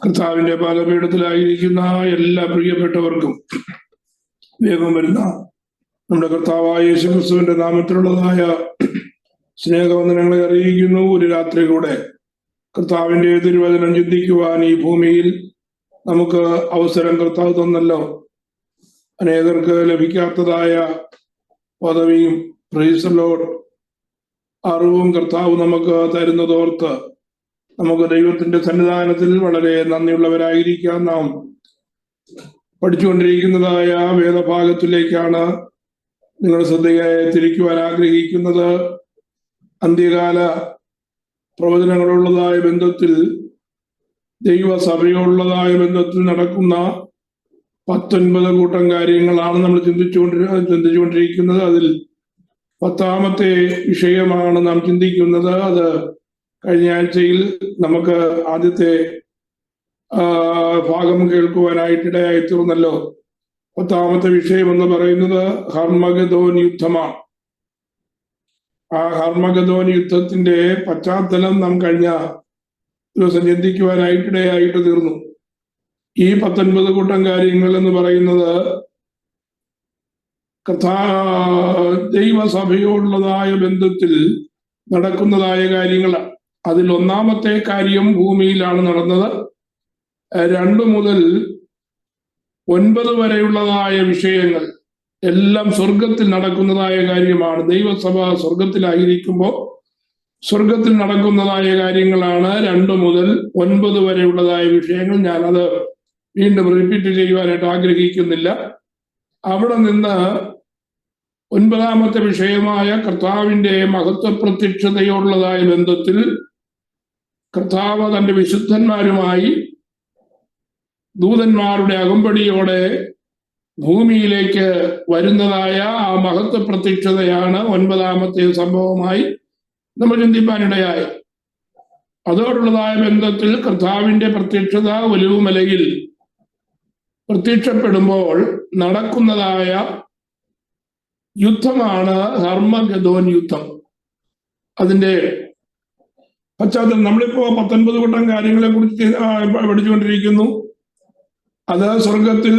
കർത്താവിന്റെ പാദപീഠത്തിലായിരിക്കുന്ന എല്ലാ പ്രിയപ്പെട്ടവർക്കും വേഗം വരുന്ന നമ്മുടെ കർത്താവായ യേശുക്രിസ്തുവിന്റെ നാമത്തിലുള്ളതായ സ്നേഹവന്ദനങ്ങളെ അറിയിക്കുന്നു. ഒരു രാത്രി കൂടെ കർത്താവിന്റെ തിരുവചനം ചിന്തിക്കുവാൻ ഈ ഭൂമിയിൽ നമുക്ക് അവസരം കർത്താവ് തന്നല്ലോ. അനേകർക്ക് ലഭിക്കാത്തതായ പദവിയും പ്രൈസ് ലോർഡ് അറിവും കർത്താവ് നമുക്ക് തരുന്നതോർത്ത് നമുക്ക് ദൈവത്തിന്റെ സന്നിധാനത്തിൽ വളരെ നന്ദിയുള്ളവരായിരിക്കാം. നാം പഠിച്ചുകൊണ്ടിരിക്കുന്നതായ വേദഭാഗത്തിലേക്കാണ് നിങ്ങൾ ശ്രദ്ധയെ തിരിക്കുവാൻ ആഗ്രഹിക്കുന്നത്. അന്ത്യകാല പ്രവചനങ്ങളുള്ളതായ ബന്ധത്തിൽ, ദൈവസഭയോടുള്ളതായ ബന്ധത്തിൽ നടക്കുന്ന 19 കൂട്ടം കാര്യങ്ങളാണ് നമ്മൾ ചിന്തിച്ചുകൊണ്ടിരിക്കുന്നത്. അതിൽ 10ാമത്തെ വിഷയമാണ് നാം ചിന്തിക്കുന്നത്. അത് കഴിഞ്ഞ ആഴ്ചയിൽ നമുക്ക് ആദ്യത്തെ ഭാഗം കേൾക്കുവാനായിട്ടിടയായി തീർന്നല്ലോ. 10ാമത്തെ വിഷയം എന്ന് പറയുന്നത് ഹർമഗദോൻ യുദ്ധമാണ്. ആ ഹർമഗദോൻ യുദ്ധത്തിന്റെ പശ്ചാത്തലം നാം കഴിഞ്ഞ ദിവസം ചിന്തിക്കുവാനായിട്ടിടയായിട്ട് തീർന്നു. ഈ 19 കൂട്ടം കാര്യങ്ങൾ എന്ന് പറയുന്നത് ദൈവസഭയോടുള്ളതായ ബന്ധത്തിൽ നടക്കുന്നതായ കാര്യങ്ങളാണ്. അതിൽ 1ാമത്തെ കാര്യം ഭൂമിയിലാണ് നടന്നത്. 2 മുതൽ 9 വരെയുള്ളതായ വിഷയങ്ങൾ എല്ലാം സ്വർഗത്തിൽ നടക്കുന്നതായ കാര്യമാണ്. ദൈവസഭ സ്വർഗത്തിലായിരിക്കുമ്പോൾ സ്വർഗത്തിൽ നടക്കുന്നതായ കാര്യങ്ങളാണ് 2 മുതൽ 9 വരെയുള്ളതായ വിഷയങ്ങൾ. ഞാനത് വീണ്ടും റിപ്പീറ്റ് ചെയ്യുവാനായിട്ട് ആഗ്രഹിക്കുന്നില്ല. അവിടെ നിന്ന് 9ാമത്തെ വിഷയമായ കർത്താവിന്റെ മഹത്വ പ്രത്യക്ഷതയോടുള്ളതായ ബന്ധത്തിൽ കർത്താവ് തന്റെ വിശുദ്ധന്മാരുമായി ദൂതന്മാരുടെ അകമ്പടിയോടെ ഭൂമിയിലേക്ക് വരുന്നതായ ആ മഹത്വ പ്രത്യക്ഷതയാണ് 9ാമത്തെ സംഭവമായി നമ്മൾ ചിന്തിപ്പാനിടയായി. അതോടുള്ളതായ ബന്ധത്തിൽ കർത്താവിന്റെ പ്രത്യക്ഷത ഒലിവുമലയിൽ പ്രത്യക്ഷപ്പെടുമ്പോൾ നടക്കുന്നതായ യുദ്ധമാണ് ഹർമഗദോൻ യുദ്ധം. അതിന്റെ പശ്ചാത്തലം നമ്മളിപ്പോ 19 കൂട്ടം കാര്യങ്ങളെ കുറിച്ച് പഠിച്ചുകൊണ്ടിരിക്കുന്നു. അത് സ്വർഗത്തിൽ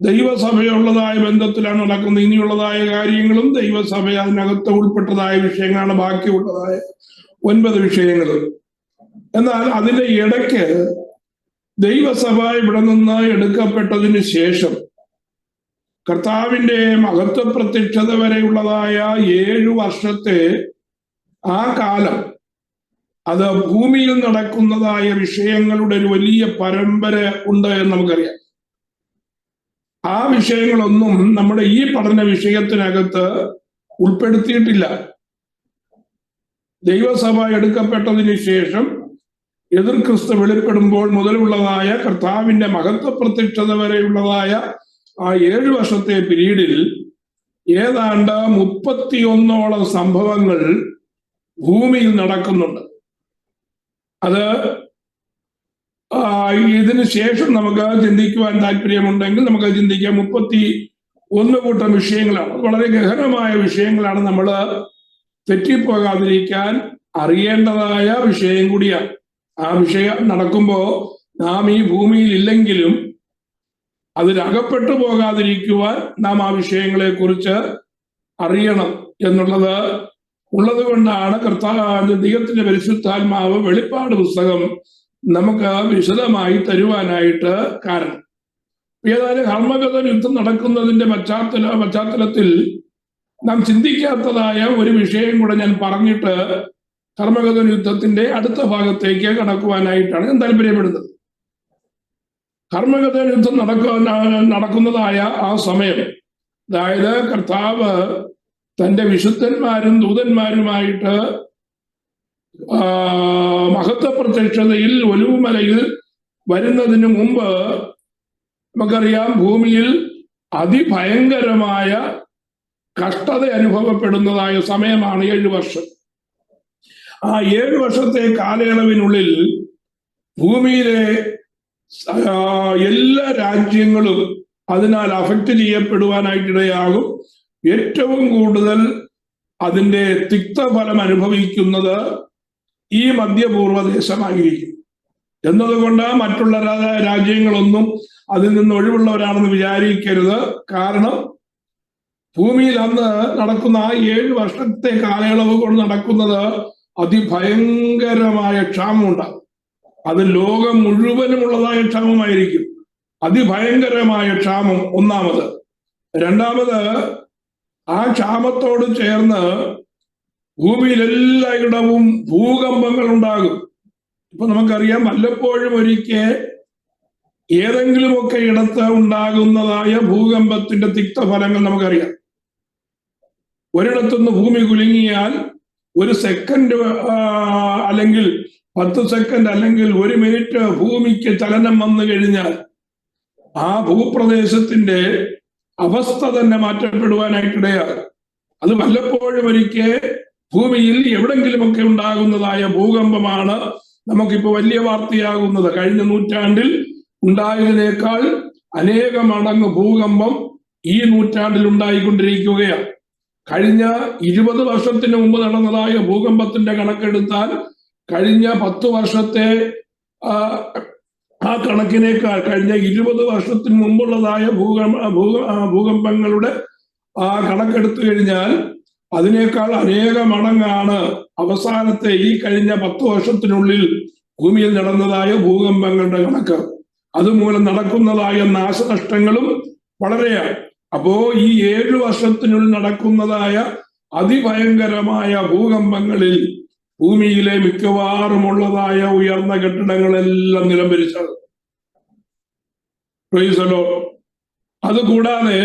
ദൈവസഭയുള്ളതായ ബന്ധത്തിലാണ് നടക്കുന്നത്. ഇനിയുള്ളതായ കാര്യങ്ങളും ദൈവസഭ അതിനകത്ത് ഉൾപ്പെട്ടതായ വിഷയങ്ങളാണ് ബാക്കിയുള്ളതായ 9 വിഷയങ്ങൾ. എന്നാൽ അതിന്റെ ഇടയ്ക്ക് ദൈവസഭ ഇവിടെ നിന്ന് എടുക്കപ്പെട്ടതിന് ശേഷം കർത്താവിന്റെ മഹത്വ പ്രത്യക്ഷത വരെയുള്ളതായ 7 വർഷത്തെ ആ കാലം, അത് ഭൂമിയിൽ നടക്കുന്നതായ വിഷയങ്ങളുടെ ഒരു വലിയ പരമ്പര ഉണ്ട് എന്ന് നമുക്കറിയാം. ആ വിഷയങ്ങളൊന്നും നമ്മുടെ ഈ പഠന വിഷയത്തിനകത്ത് ഉൾപ്പെടുത്തിയിട്ടില്ല. ദൈവസഭ എടുക്കപ്പെട്ടതിന് ശേഷം എതിർ ക്രിസ്തു വെളിപ്പെടുമ്പോൾ മുതലുള്ളതായ കർത്താവിന്റെ മഹത്വ പ്രത്യക്ഷത വരെയുള്ളതായ ആ 7 വർഷത്തെ പീരീഡിൽ ഏതാണ്ട് 31ഓളം സംഭവങ്ങൾ ഭൂമിയിൽ നടക്കുന്നുണ്ട്. അത് ഇതിന് ശേഷം നമുക്ക് ചിന്തിക്കുവാൻ താല്പര്യമുണ്ടെങ്കിൽ നമുക്ക് ചിന്തിക്കാം. 31 കൂട്ടം വിഷയങ്ങളാണ്. വളരെ ഗഹനമായ വിഷയങ്ങളാണ്. നമ്മൾ തെറ്റിപ്പോകാതിരിക്കാൻ അറിയേണ്ടതായ വിഷയം കൂടിയാണ്. ആ വിഷയം നടക്കുമ്പോൾ നാം ഈ ഭൂമിയിൽ ഇല്ലെങ്കിലും അതിലകപ്പെട്ടു പോകാതിരിക്കുവാൻ നാം ആ വിഷയങ്ങളെ കുറിച്ച് അറിയണം ഉള്ളത് കൊണ്ടാണ് ദൈവത്തിന്റെ പരിശുദ്ധാത്മാവ് വെളിപ്പാട് പുസ്തകം നമുക്ക് വിശദമായി തരുവാനായിട്ട് കാരണം. ഏതായാലും ഹർമഗദോൻ യുദ്ധം നടക്കുന്നതിന്റെ പശ്ചാത്തലത്തിൽ നാം ചിന്തിക്കാത്തതായ ഒരു വിഷയം കൂടെ ഞാൻ പറഞ്ഞിട്ട് ഹർമഗദോൻ യുദ്ധത്തിന്റെ അടുത്ത ഭാഗത്തേക്ക് കടക്കുവാനായിട്ടാണ് ഞാൻ താല്പര്യപ്പെടുന്നത്. ഹർമഗദോൻ യുദ്ധം നടക്കുന്നതായ ആ സമയം, അതായത് കർത്താവ് തന്റെ വിശുദ്ധന്മാരും ദൂതന്മാരുമായിട്ട് മഹത്വ പ്രത്യക്ഷതയിൽ ഒലിവുമലയിൽ വരുന്നതിന് മുമ്പ് നമുക്കറിയാം, ഭൂമിയിൽ അതിഭയങ്കരമായ കഷ്ടത അനുഭവപ്പെടുന്നതായ സമയമാണ് 7 വർഷം. ആ 7 വർഷത്തെ കാലയളവിനുള്ളിൽ ഭൂമിയിലെ എല്ലാ രാജ്യങ്ങളും അതിനാൽ അഫക്റ്റ് ചെയ്യപ്പെടുവാനായിട്ടിടയാകും. ഏറ്റവും കൂടുതൽ അതിന്റെ തിക്തഫലം അനുഭവിക്കുന്നത് ഈ മധ്യപൂർവ്വ ദേശമായിരിക്കും. എന്നതുകൊണ്ട് മറ്റുള്ള രാജ്യങ്ങളൊന്നും അതിൽ നിന്ന് ഒഴിവുള്ളവരാണെന്ന് വിചാരിക്കരുത്. കാരണം ഭൂമിയിൽ അന്ന് നടക്കുന്ന ആ 7 വർഷത്തെ കാലയളവ് കൊണ്ട് നടക്കുന്നത് അതിഭയങ്കരമായ ക്ഷാമമുണ്ടാകും. അത് ലോകം മുഴുവനുമുള്ളതായ ക്ഷാമമായിരിക്കും. അതിഭയങ്കരമായ ക്ഷാമം ഒന്നാമത്. രണ്ടാമത്, ആ ക്ഷാമത്തോട് ചേർന്ന് ഭൂമിയിൽ എല്ലായിടവും ഭൂകമ്പങ്ങൾ ഉണ്ടാകും. ഇപ്പൊ നമുക്കറിയാം, വല്ലപ്പോഴും ഒരിക്കൽ ഏതെങ്കിലുമൊക്കെ ഇടത്ത് ഉണ്ടാകുന്നതായ ഭൂകമ്പത്തിന്റെ തിക്തഫലങ്ങൾ നമുക്കറിയാം. ഒരിടത്തുനിന്ന് ഭൂമി കുലുങ്ങിയാൽ 1 സെക്കൻഡ് അല്ലെങ്കിൽ 10 സെക്കൻഡ് അല്ലെങ്കിൽ 1 മിനിറ്റ് ഭൂമിക്ക് ചലനം വന്നു കഴിഞ്ഞാൽ ആ ഭൂപ്രദേശത്തിന്റെ അവസ്ഥ തന്നെ മാറ്റപ്പെടുവാനായിട്ടിടയാകും. അത് വല്ലപ്പോഴും ഒരിക്കൽ ഭൂമിയിൽ എവിടെങ്കിലുമൊക്കെ ഉണ്ടാകുന്നതായ ഭൂകമ്പമാണ് നമുക്കിപ്പോ വലിയ വാർത്തയാകുന്നത്. കഴിഞ്ഞ നൂറ്റാണ്ടിൽ ഉണ്ടായതിനേക്കാൾ അനേക മടങ്ങ് ഭൂകമ്പം ഈ നൂറ്റാണ്ടിൽ ഉണ്ടായിക്കൊണ്ടിരിക്കുകയാണ്. കഴിഞ്ഞ 20 വർഷത്തിന് മുമ്പ് നടന്നതായ ഭൂകമ്പത്തിന്റെ കണക്കെടുത്താൽ കഴിഞ്ഞ 10 വർഷത്തെ ആ കണക്കിനേക്കാൾ കഴിഞ്ഞ 20 വർഷത്തിന് മുമ്പുള്ളതായ ഭൂകമ്പങ്ങളുടെ കണക്കെടുത്തു കഴിഞ്ഞാൽ അതിനേക്കാൾ അനേക മടങ്ങാണ് അവസാനത്തെ ഈ കഴിഞ്ഞ 10 വർഷത്തിനുള്ളിൽ ഭൂമിയിൽ നടന്നതായ ഭൂകമ്പങ്ങളുടെ കണക്ക്. അതുമൂലം നടക്കുന്നതായ നാശനഷ്ടങ്ങളും വളരെയാണ്. അപ്പോ ഈ 7 വർഷത്തിനുള്ളിൽ നടക്കുന്നതായ അതിഭയങ്കരമായ ഭൂകമ്പങ്ങളിൽ ഭൂമിയിലെ മിക്കവാറുമുള്ളതായ ഉയർന്ന കെട്ടിടങ്ങളെല്ലാം നിലംപരിച്ചത്. അതുകൂടാതെ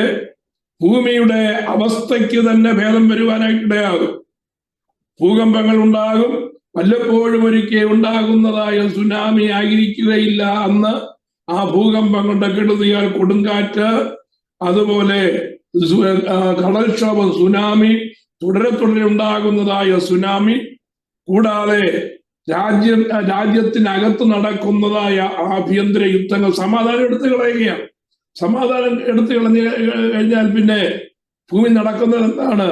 ഭൂമിയുടെ അവസ്ഥയ്ക്ക് തന്നെ ഭേദം വരുവാനായിട്ടിടയാകും. ഭൂകമ്പങ്ങൾ ഉണ്ടാകും. വല്ലപ്പോഴും ഒരിക്കൽ ഉണ്ടാകുന്നതായ സുനാമി ആയിരിക്കുകയില്ല അന്ന്. ആ ഭൂകമ്പങ്ങളുടെ കെടുതിയാൽ കൊടുങ്കാറ്റ്, അതുപോലെ കടൽക്ഷോഭം, സുനാമി, തുടരെ ഉണ്ടാകുന്നതായ സുനാമി, കൂടാതെ രാജ്യത്തിനകത്ത് നടക്കുന്നതായ ആഭ്യന്തര യുദ്ധങ്ങൾ. സമാധാനം എടുത്തു കളയുകയാണ്. സമാധാനം എടുത്തു കഴിഞ്ഞാൽ പിന്നെ ഭൂമി നടക്കുന്നത് എന്താണ്?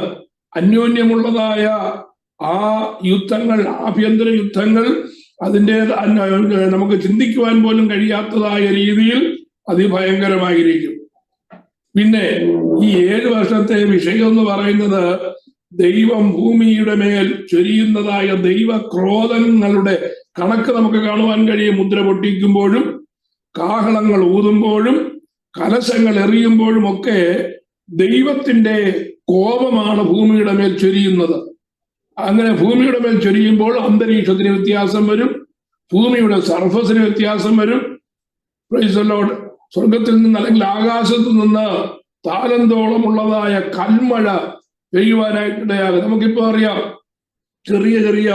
അന്യോന്യമുള്ളതായ ആ യുദ്ധങ്ങൾ, ആഭ്യന്തര യുദ്ധങ്ങൾ, അതിൻ്റെ നമുക്ക് ചിന്തിക്കുവാൻ പോലും കഴിയാത്തതായ രീതിയിൽ അതിഭയങ്കരമായിരിക്കും. പിന്നെ ഈ 7 വർഷത്തെ വിഷയം എന്ന് പറയുന്നത് ദൈവം ഭൂമിയുടെ മേൽ ചൊരിയുന്നതായ ദൈവക്രോധങ്ങളുടെ കണക്ക് നമുക്ക് കാണുവാൻ കഴിയും. മുദ്ര പൊട്ടിക്കുമ്പോഴും കാഹളങ്ങൾ ഊതുമ്പോഴും കലശങ്ങൾ എറിയുമ്പോഴും ഒക്കെ ദൈവത്തിന്റെ കോപമാണ് ഭൂമിയുടെ മേൽ ചൊരിയുന്നത്. അങ്ങനെ ഭൂമിയുടെ മേൽ ചൊരിയുമ്പോൾ അന്തരീക്ഷത്തിന് വ്യത്യാസം വരും, ഭൂമിയുടെ സർഫസിന് വ്യത്യാസം വരും. Price the Lord. സ്വർഗത്തിൽ നിന്ന് അല്ലെങ്കിൽ ആകാശത്ത് നിന്ന് താലന്തോളമുള്ളതായ കൽമഴ പെയ്യുവാനായിട്ടിടയാകും. നമുക്കിപ്പോ അറിയാം, ചെറിയ ചെറിയ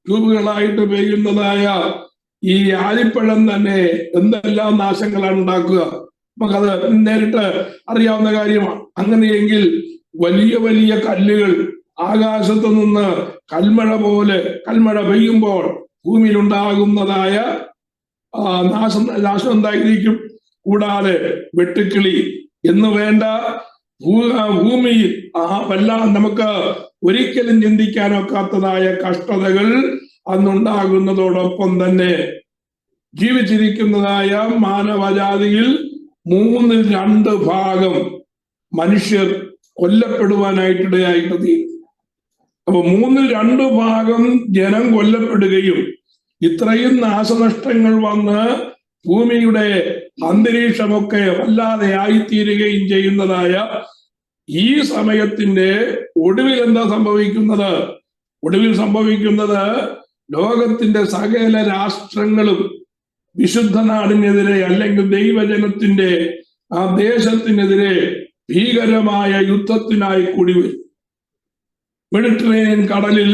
ട്യൂബുകളായിട്ട് പെയ്യുന്നതായ ഈ ആലിപ്പഴം തന്നെ എന്തെല്ലാം നാശങ്ങളാണ് ഉണ്ടാക്കുക. നമുക്കത് നേരിട്ട് അറിയാവുന്ന കാര്യമാണ്. അങ്ങനെയെങ്കിൽ വലിയ വലിയ കല്ലുകൾ ആകാശത്തു നിന്ന് കൽമഴ പെയ്യുമ്പോൾ ഭൂമിയിൽ ഉണ്ടാകുന്നതായ നാശം എന്തായിരിക്കും? കൂടാതെ വെട്ടുക്കിളി എന്ന് വേണ്ട ഭൂമിയിൽ നമുക്ക് ഒരിക്കലും ചിന്തിക്കാനൊക്കാത്തതായ കഷ്ടതകൾ അന്നുണ്ടാകുന്നതോടൊപ്പം തന്നെ ജീവിച്ചിരിക്കുന്നതായ മാനവജാതിയിൽ 2/3 ഭാഗം മനുഷ്യർ കൊല്ലപ്പെടുവാനായിട്ടിടയായിട്ട് തീരും. അപ്പൊ 2/3 ഭാഗം ജനം കൊല്ലപ്പെടുകയും ഇത്രയും നാശനഷ്ടങ്ങൾ വന്ന് ഭൂമിയുടെ അന്തരീക്ഷമൊക്കെ വല്ലാതെ ആയിത്തീരുകയും ചെയ്യുന്നതായ ഈ സമയത്തിന്റെ ഒടുവിൽ എന്താ സംഭവിക്കുന്നത്? ഒടുവിൽ സംഭവിക്കുന്നത് ലോകത്തിന്റെ സകല രാഷ്ട്രങ്ങളും വിശുദ്ധ നാടിനെതിരെ അല്ലെങ്കിൽ ദൈവജനത്തിന്റെ ആ ദേശത്തിനെതിരെ ഭീകരമായ യുദ്ധത്തിനായി കൂടി വരും. മെഡിറ്ററേനിയൻ കടലിൽ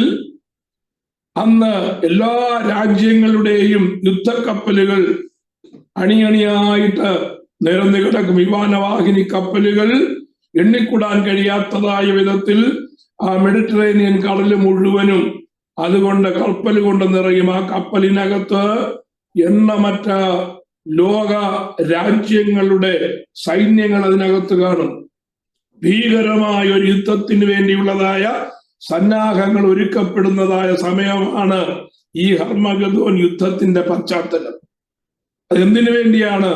അന്ന് എല്ലാ രാജ്യങ്ങളുടെയും യുദ്ധക്കപ്പലുകൾ അണിയണിയായിട്ട് നിരന്നു കിടക്കും. വിമാനവാഹിനി കപ്പലുകൾ എണ്ണിക്കൂടാൻ കഴിയാത്തതായ വിധത്തിൽ ആ മെഡിറ്ററേനിയൻ കടല് മുഴുവനും അതുകൊണ്ട് കപ്പൽ കൊണ്ട് നിറയും. ആ കപ്പലിനകത്ത് എണ്ണമറ്റ ലോക രാജ്യങ്ങളുടെ സൈന്യങ്ങൾ അതിനകത്ത് കാണും. ഭീകരമായ ഒരു യുദ്ധത്തിന് വേണ്ടിയുള്ളതായ സന്നാഹങ്ങൾ ഒരുക്കപ്പെടുന്നതായ സമയമാണ് ഈ ഹർമഗദോൻ യുദ്ധത്തിന്റെ പശ്ചാത്തലം. എന്തിനു വേണ്ടിയാണ്?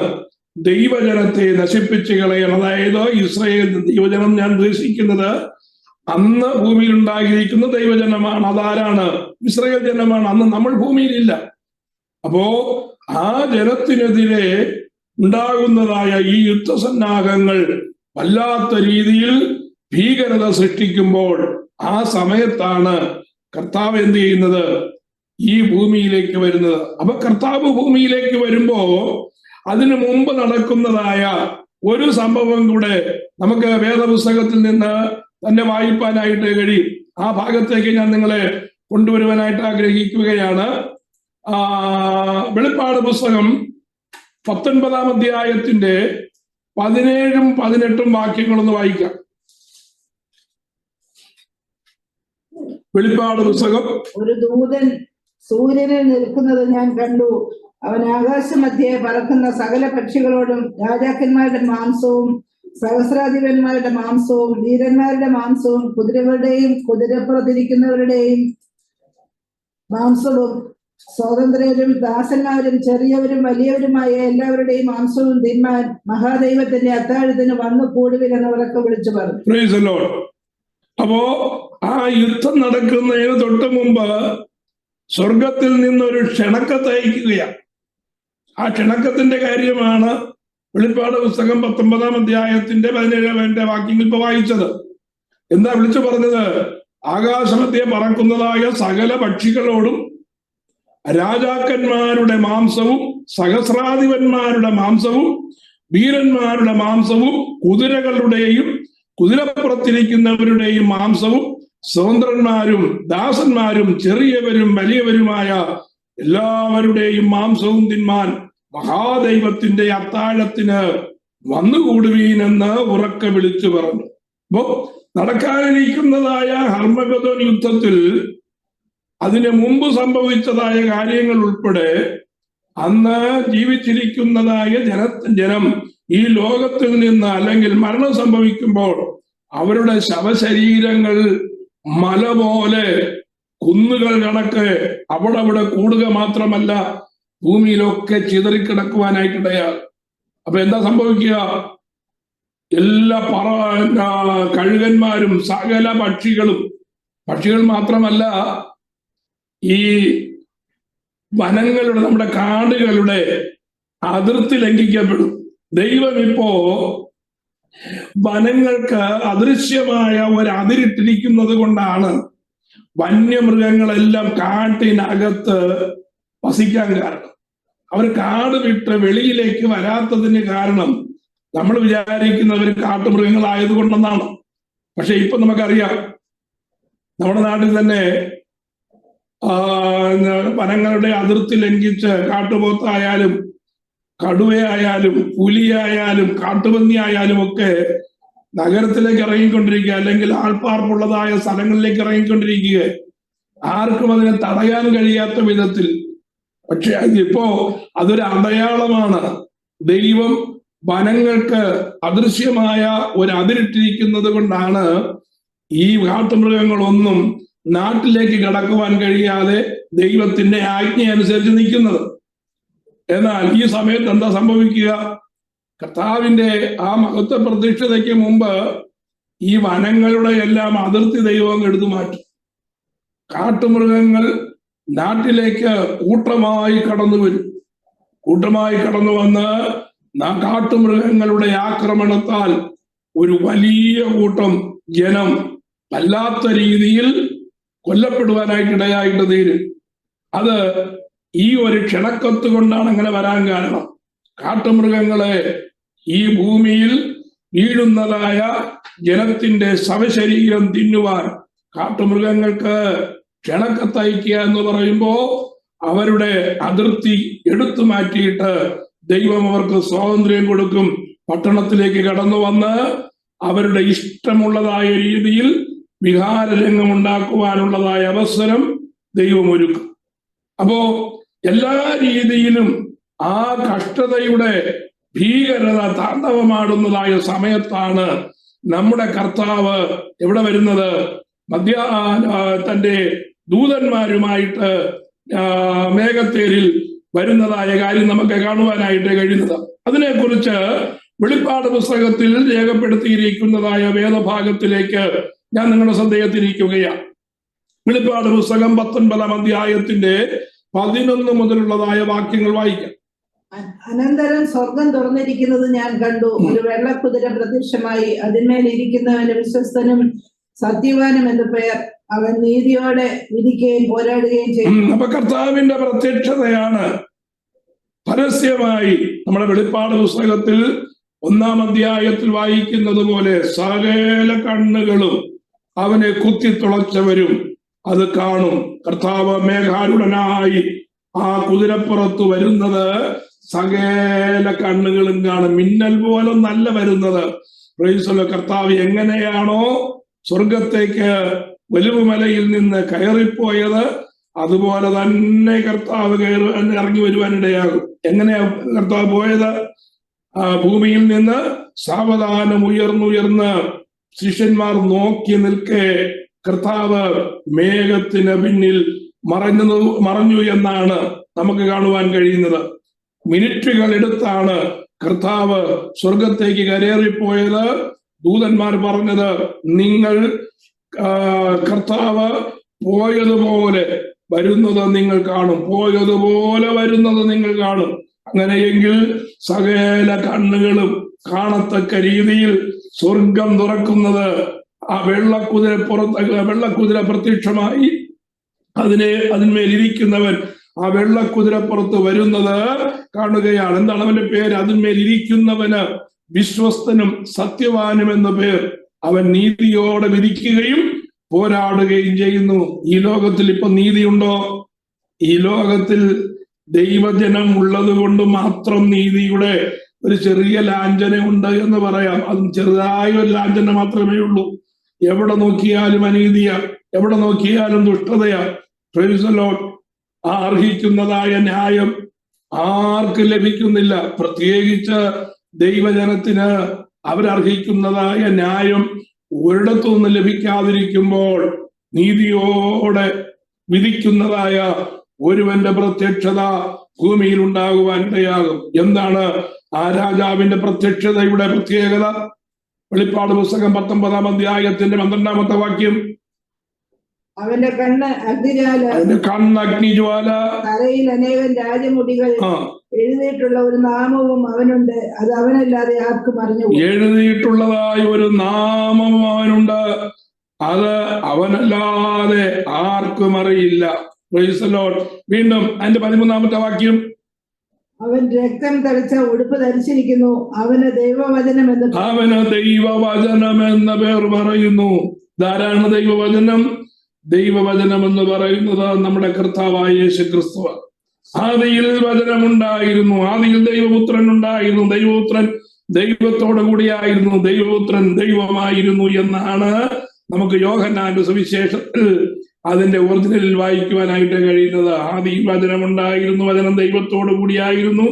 ദൈവജനത്തെ നശിപ്പിച്ച് കളയണം. അതായത് ഇസ്രായേൽ ദൈവജനം ഞാൻ ഉദ്ദേശിക്കുന്നത് അന്ന് ഭൂമിയിൽ ഉണ്ടായിരിക്കുന്ന ദൈവജനമാണ്. അതാരാണ്? ഇസ്രായേൽ ജനമാണ്. അന്ന് നമ്മൾ ഭൂമിയിലില്ല. അപ്പോ ആ ജനത്തിനെതിരെ ഉണ്ടാകുന്നതായ ഈ യുദ്ധസന്നാഹങ്ങൾ വല്ലാത്ത രീതിയിൽ ഭീകരത സൃഷ്ടിക്കുമ്പോൾ ആ സമയത്താണ് കർത്താവ് എന്ത് ചെയ്യുന്നത്? ഈ ഭൂമിയിലേക്ക് വരുന്നത്. അപ്പൊ കർത്താവ് ഭൂമിയിലേക്ക് വരുമ്പോ അതിനു മുമ്പ് നടക്കുന്നതായ ഒരു സംഭവം കൂടെ നമുക്ക് വേദപുസ്തകത്തിൽ നിന്ന് തന്നെ വായിപ്പാനായിട്ട് കഴിയും. ആ ഭാഗത്തേക്ക് ഞാൻ നിങ്ങളെ കൊണ്ടുവരുവാനായിട്ട് ആഗ്രഹിക്കുകയാണ്. വെളിപ്പാട് പുസ്തകം 19-ാം അധ്യായത്തിന്റെ 17-ഉം 18-ഉം വാക്യങ്ങളൊന്ന് വായിക്കാം. വെളിപ്പാട് പുസ്തകം. ഒരു ദൂതൻ സൂര്യനിൽ നിൽക്കുന്നത് ഞാൻ കണ്ടു. അവൻ ആകാശമധ്യേ പറക്കുന്ന സകല പക്ഷികളോടും രാജാക്കന്മാരുടെ മാംസവും സഹസ്രാധിപന്മാരുടെ മാംസവും വീരന്മാരുടെ മാംസവും കുതിരകളുടെയും കുതിരപ്പുറത്തിരിക്കുന്നവരുടെയും മാംസവും സ്വതന്ത്രരും ദാസന്മാരും ചെറിയവരും വലിയവരുമായ എല്ലാവരുടെയും മാംസവും തിന്മാൻ മഹാദൈവത്തിന്റെ അത്താഴത്തിന് വന്നു കൂടുവിലെന്ന് ഉറക്കെ വിളിച്ചു പറഞ്ഞു. അപ്പോ ആ യുദ്ധം നടക്കുന്നതിന് തൊട്ട് മുമ്പ് സ്വർഗത്തിൽ നിന്നൊരു ക്ഷണക്കത്ത് അയക്കുകയാണ്. ആ ക്ഷണക്കത്തിന്റെ കാര്യമാണ് വെളിപ്പാട് പുസ്തകം 19-ാം അധ്യായത്തിന്റെ 17-ാമത്തെ വാക്യങ്ങൾ ഇപ്പൊ വായിച്ചത്. എന്താ വിളിച്ചു പറഞ്ഞത്? ആകാശമധ്യേ പറക്കുന്നതായ സകല പക്ഷികളോടും രാജാക്കന്മാരുടെ മാംസവും സഹസ്രാധിപന്മാരുടെ മാംസവും വീരന്മാരുടെ മാംസവും കുതിരകളുടെയും കുതിരപ്പുറത്തിരിക്കുന്നവരുടെയും മാംസവും സ്വതന്ത്രന്മാരും ദാസന്മാരും ചെറിയവരും വലിയവരുമായ എല്ലാവരുടെയും മാംസവും തിന്മാൻ മഹാദൈവത്തിന്റെ അത്താഴത്തിന് വന്നുകൂടുവീനെന്ന് ഉറക്കെ വിളിച്ചു പറഞ്ഞു. അപ്പോ നടക്കാനിരിക്കുന്നതായ ഹർമഗദോൻ യുദ്ധത്തിൽ അതിനു മുമ്പ് സംഭവിച്ചതായ കാര്യങ്ങൾ ഉൾപ്പെടെ അന്ന് ജീവിച്ചിരിക്കുന്നതായ ജനം ഈ ലോകത്തിൽ നിന്ന് അല്ലെങ്കിൽ മരണം സംഭവിക്കുമ്പോൾ അവരുടെ ശവശരീരങ്ങൾ മല പോലെ കുന്നുകൾ കണക്ക് അവിടെ കൂടുക മാത്രമല്ല ഭൂമിയിലൊക്കെ ചിതറിക്കിടക്കുവാനായിട്ടിടയാൽ. അപ്പൊ എന്താ സംഭവിക്കുക? എല്ലാ കഴുകന്മാരും സകല പക്ഷികൾ മാത്രമല്ല ഈ വനങ്ങളുടെ നമ്മുടെ കാടുകളുടെ അതിർത്തി ലംഘിക്കപ്പെടും. ദൈവം ഇപ്പോ വനങ്ങൾക്ക് അദൃശ്യമായ ഒരു അതിരിട്ടിരിക്കുന്നത് കൊണ്ടാണ് വന്യമൃഗങ്ങളെല്ലാം കാട്ടിനകത്ത് വസിക്കാൻ കാരണം. അവർ കാട് വിട്ട് വെളിയിലേക്ക് വരാത്തതിന് കാരണം നമ്മൾ വിചാരിക്കുന്നവർ കാട്ടുമൃഗങ്ങളായതുകൊണ്ടെന്നാണ്. പക്ഷെ ഇപ്പൊ നമുക്കറിയാം, നമ്മുടെ നാട്ടിൽ തന്നെ വനങ്ങളുടെ അതിർത്തി ലംഘിച്ച് കാട്ടുപോത്തായാലും കടുവയായാലും പുലിയായാലും കാട്ടുപന്നി ആയാലും ഒക്കെ നഗരത്തിലേക്ക് ഇറങ്ങിക്കൊണ്ടിരിക്കുക, അല്ലെങ്കിൽ ആൾപ്പാർപ്പുള്ളതായ സ്ഥലങ്ങളിലേക്ക് ഇറങ്ങിക്കൊണ്ടിരിക്കുക. ആർക്കും അതിനെ തടയാൻ കഴിയാത്ത വിധത്തിൽ. പക്ഷെ ഇപ്പോ അതൊരു അടയാളമാണ്. ദൈവം വനങ്ങൾക്ക് അദൃശ്യമായ ഒരു അതിരിട്ടിരിക്കുന്നത് കൊണ്ടാണ് ഈ കാട്ടുമൃഗങ്ങളൊന്നും നാട്ടിലേക്ക് കടക്കുവാൻ കഴിയാതെ ദൈവത്തിന്റെ ആജ്ഞ അനുസരിച്ച് നിൽക്കുന്നത്. എന്നാൽ ഈ സമയത്ത് എന്താ സംഭവിക്കുക? കർത്താവിന്റെ ആ മഹത്വ പ്രതീക്ഷതയ്ക്ക് മുമ്പ് ഈ വനങ്ങളുടെ എല്ലാം അതിർത്തി ദൈവം എടുത്തു മാറ്റി. കാട്ടുമൃഗങ്ങൾ നാട്ടിലേക്ക് കൂട്ടമായി കടന്നു വരും. കൂട്ടമായി കടന്നു വന്ന് കാട്ടുമൃഗങ്ങളുടെ ആക്രമണത്താൽ ഒരു വലിയ കൂട്ടം ജനം വല്ലാത്ത രീതിയിൽ കൊല്ലപ്പെടുവാനായിട്ടിടയായിട്ട് തീരും. അത് ഈ ഒരു ക്ഷണക്കത്ത് കൊണ്ടാണ് അങ്ങനെ വരാൻ കാരണം. കാട്ടുമൃഗങ്ങളെ ഈ ഭൂമിയിൽ വീഴുന്നതായ ജനത്തിന്റെ ശവശരീരം തിന്നുവാൻ കാട്ടുമൃഗങ്ങൾക്ക് ക്ഷണക്കത്തയക്കുക എന്ന് പറയുമ്പോ അവരുടെ അതിർത്തി എടുത്തു മാറ്റിയിട്ട് ദൈവം അവർക്ക് സ്വാതന്ത്ര്യം കൊടുക്കും. പട്ടണത്തിലേക്ക് കടന്നു വന്ന് അവരുടെ ഇഷ്ടമുള്ളതായ രീതിയിൽ വിഹാരരംഗം ഉണ്ടാക്കുവാനുള്ളതായ അവസരം ദൈവം ഒരുക്കും. അപ്പോ എല്ലാ രീതിയിലും ആ കഷ്ടതയുടെ ഭീകരത താണ്ഡവമാടുന്നതായ സമയത്താണ് നമ്മുടെ കർത്താവ് എവിടെ വരുന്നത്? തന്റെ ദൂതന്മാരുമായിട്ട് മേഘത്തേരിൽ വരുന്നതായ കാര്യം നമുക്ക് കാണുവാനായിട്ട് കഴിയുന്നത്. അതിനെക്കുറിച്ച് വെളിപ്പാട് പുസ്തകത്തിൽ രേഖപ്പെടുത്തിയിരിക്കുന്നതായ വേദഭാഗത്തിലേക്ക് ഞാൻ നിങ്ങളുടെ ശ്രദ്ധയത്തിരിക്കുകയാണ്. വെളിപ്പാട് പുസ്തകം 19-ാം അധ്യായത്തിന്റെ 11 മുതലുള്ളതായ വാക്യങ്ങൾ വായിക്കാം. അനന്തരം സ്വർഗം തുറന്നിരിക്കുന്നത് ഞാൻ കണ്ടു. ഒരു വെള്ളക്കുതിര പ്രത്യക്ഷമായി. അതിന്മേൽ ഇരിക്കുന്നവന് വിശ്വസ്തനും സത്യവാനും എന്ന് പേർ. അവൻ നീതിയോടെ വിധിക്കുകയും പോരാടുകയും ചെയ്യും. അപ്പൊ കർത്താവിന്റെ പ്രത്യക്ഷതയാണ് പരസ്യമായി നമ്മുടെ വെളിപ്പാട് പുസ്തകത്തിൽ 1-ാം അധ്യായത്തിൽ വായിക്കുന്നത് പോലെ സകല കണ്ണുകളും അവനെ കുത്തിത്തുളച്ചവരും അത് കാണും. കർത്താവ് മേഘാരൂഢനായി ആ കുതിരപ്പുറത്ത് വരുന്നത് സകല കണ്ണുകളും കാണും. മിന്നൽ പോലെ നല്ല വരുന്നത്. പ്രൈസ് കർത്താവ് എങ്ങനെയാണോ സ്വർഗത്തേക്ക് ഒലിവുമലയിൽ നിന്ന് കയറിപ്പോയത്, അതുപോലെ തന്നെ കർത്താവ് ഇറങ്ങി വരുവാനിടയാകും. എങ്ങനെയാ കർത്താവ് പോയത്? ഭൂമിയിൽ നിന്ന് സാവധാനം ഉയർന്നുയർന്ന് ശിഷ്യന്മാർ നോക്കി നിൽക്കെ കർത്താവ് മേഘത്തിന് പിന്നിൽ മറഞ്ഞു എന്നാണ് നമുക്ക് കാണുവാൻ കഴിയുന്നത്. മിനിറ്റുകൾ എടുത്താണ് കർത്താവ് സ്വർഗത്തേക്ക് കരേറിപ്പോയത്. ദൂതന്മാർ പറഞ്ഞത്, നിങ്ങൾ കർത്താവ് പോയതുപോലെ വരുന്നത് നിങ്ങൾ കാണും, പോയതുപോലെ വരുന്നത് നിങ്ങൾ കാണും. അങ്ങനെയെങ്കിൽ സകല കണ്ണുകളും കാണത്തക്ക രീതിയിൽ സ്വർഗം തുറക്കുന്നത്, ആ വെള്ളക്കുതിര പ്രത്യക്ഷമായി അതിന്മേൽ ഇരിക്കുന്നവൻ ആ വെള്ളക്കുതിരപ്പുറത്ത് വരുന്നത് കാണുകയാണ്. എന്താണ് അവന്റെ പേര്? അതിന്മേൽ ഇരിക്കുന്നവന് വിശ്വസ്തനും സത്യവാനും എന്ന പേർ. അവൻ നീതിയോടെ വിധിക്കുകയും പോരാടുകയും ചെയ്യുന്നു. ഈ ലോകത്തിൽ ഇപ്പൊ നീതിയുണ്ടോ? ഈ ലോകത്തിൽ ദൈവജനം ഉള്ളത് കൊണ്ട് മാത്രം നീതിയുടെ ഒരു ചെറിയ ലാഞ്ചന ഉണ്ട് എന്ന് പറയാം. അതും ചെറുതായ ഒരു ലാഞ്ചന മാത്രമേ ഉള്ളൂ. എവിടെ നോക്കിയാലും അനീതിയാ, എവിടെ നോക്കിയാലും ദുഷ്ടതയാ. Price the Lord. ആ അർഹിക്കുന്നതായ ന്യായം ആർക്കും ലഭിക്കുന്നില്ല. പ്രത്യേകിച്ച് ദൈവജനത്തിന് അവരർഹിക്കുന്നതായ ന്യായം ഒരിടത്തുനിന്ന് ലഭിക്കാതിരിക്കുമ്പോൾ നീതിയോടെ വിധിക്കുന്നതായ ഒരുവന്റെ പ്രത്യക്ഷത ഭൂമിയിൽ ഉണ്ടാകുവാൻ ഇടയാകും. എന്താണ് ആ രാജാവിന്റെ പ്രത്യക്ഷതയുടെ പ്രത്യേകത? വെളിപ്പാട് പുസ്തകം 19-ാം അധ്യായത്തിന്റെ 12-ാമത്തെ വാക്യം. അവന്റെ കണ്ണ് അഗ്നിജ്വാല, തലയിൽ അനേകം രാജമുടികൾ, എഴുതിയിട്ടുള്ള ഒരു നാമവും അവനുണ്ട്, അത് അവനല്ലാതെ ആർക്കും അറിഞ്ഞു. എഴുതിയിട്ടുള്ളതായ ഒരു നാമം അവനുണ്ട്, അത് അവനല്ലാതെ ആർക്കും അറിയില്ല. Price the Lord. വീണ്ടും അതിന്റെ 13-ാമത്തെ വാക്യം. അവൻ രക്തം തളിച്ച ഉടുപ്പ് ധരിച്ചിരിക്കുന്നു, അവന് ദൈവവചനം എന്ന പേർ പറയുന്നു. ധാരാളം ദൈവവചനം. ദൈവവചനം എന്ന് പറയുന്നത് നമ്മുടെ കർത്താവായ യേശു ക്രിസ്തു. ആദിയിൽ വചനമുണ്ടായിരുന്നു, ആദിയിൽ ദൈവപുത്രൻ ഉണ്ടായിരുന്നു, ദൈവപുത്രൻ ദൈവത്തോടു കൂടിയായിരുന്നു, ദൈവപുത്രൻ ദൈവമായിരുന്നു എന്നാണ് നമുക്ക് യോഹന്നാന്റെ സുവിശേഷത്തിൽ അതിന്റെ ഒറിജിനലിൽ വായിക്കുവാനായിട്ട് കഴിയുന്നത്. ആദിയിൽ വചനമുണ്ടായിരുന്നു, വചനം ദൈവത്തോടു കൂടിയായിരുന്നു,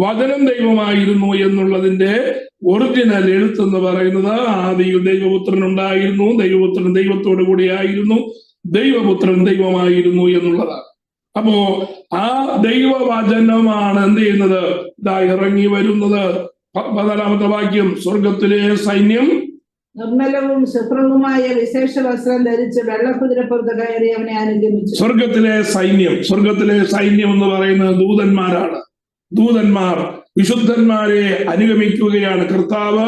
വചനം ദൈവമായിരുന്നു എന്നുള്ളതിന്റെ ഒറിജിനൽ എഴുത്തെന്ന് പറയുന്നത് ആദിയിൽ ദൈവപുത്രൻ ഉണ്ടായിരുന്നു, ദൈവപുത്രൻ ദൈവത്തോടു കൂടിയായിരുന്നു, ദൈവപുത്രൻ ദൈവമായിരുന്നു എന്നുള്ളതാണ്. അപ്പോ ആ ദൈവവചനമാണ് എന്ത് ചെയ്യുന്നത്? ഇതാ ഇറങ്ങി വരുന്നത്. 14-ാമത്തെ വാക്യം. സ്വർഗത്തിലെ സൈന്യം നിർമ്മലവും ശുഭ്രവുമായ വിശേഷ വസ്ത്രം ധരിച്ച് വെള്ളക്കുതിരപ്പുറത്ത് കയറി അവനെ അനുഗമിച്ചു. സ്വർഗത്തിലെ സൈന്യം എന്ന് പറയുന്നത് ദൂതന്മാരാണ്. ദൂതന്മാർ വിശുദ്ധന്മാരെ അനുഗമിക്കുകയാണ്. കർത്താവ്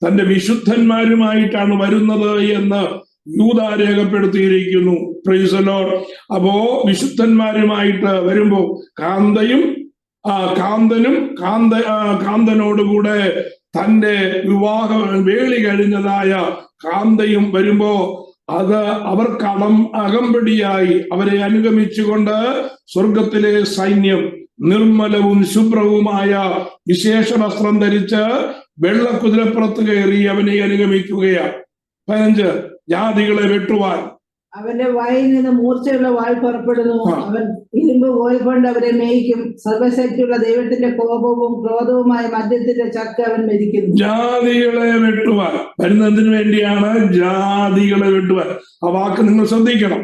തന്റെ വിശുദ്ധന്മാരുമായിട്ടാണ് വരുന്നത് എന്ന് യൂദാ രേഖപ്പെടുത്തിയിരിക്കുന്നു. Price the Lord. അപ്പോ വിശുദ്ധന്മാരുമായിട്ട് വരുമ്പോ കാന്തനോടുകൂടെ തന്റെ വിവാഹ വേളി കഴിഞ്ഞതായ കാന്തയും വരുമ്പോ അത് അവർക്ക് അകമ്പടിയായി അവരെ അനുഗമിച്ചുകൊണ്ട് സ്വർഗത്തിലെ സൈന്യം നിർമ്മലവും ശുഭ്രവുമായ വിശേഷ വസ്ത്രം ധരിച്ച് വെള്ളക്കുതിരപ്പുറത്ത് കയറി അവനെ അനുഗമിക്കുകയാണ്. 15 ജാതികളെ വെട്ടുവാൻ അവന്റെ വായിൽ നിന്ന് മൂർച്ചയുള്ള വാൾ പുറപ്പെടുന്നു. അവൻ ഇരുമ്പ് കോൽ കൊണ്ട് അവരെ മേയിക്കും. സർവശക്തിയുള്ള ദൈവത്തിന്റെ കോപവും ക്രോധവുമായ മദ്യത്തിന്റെ ചക്ക അവൻ മെതിക്കുന്നു. ജാതികളെ വെട്ടുവാൻ വരുന്നതിന് വേണ്ടിയാണ്. ജാതികളെ വെട്ടുവാൻ. ആ വാക്ക് നിങ്ങൾ ശ്രദ്ധിക്കണം.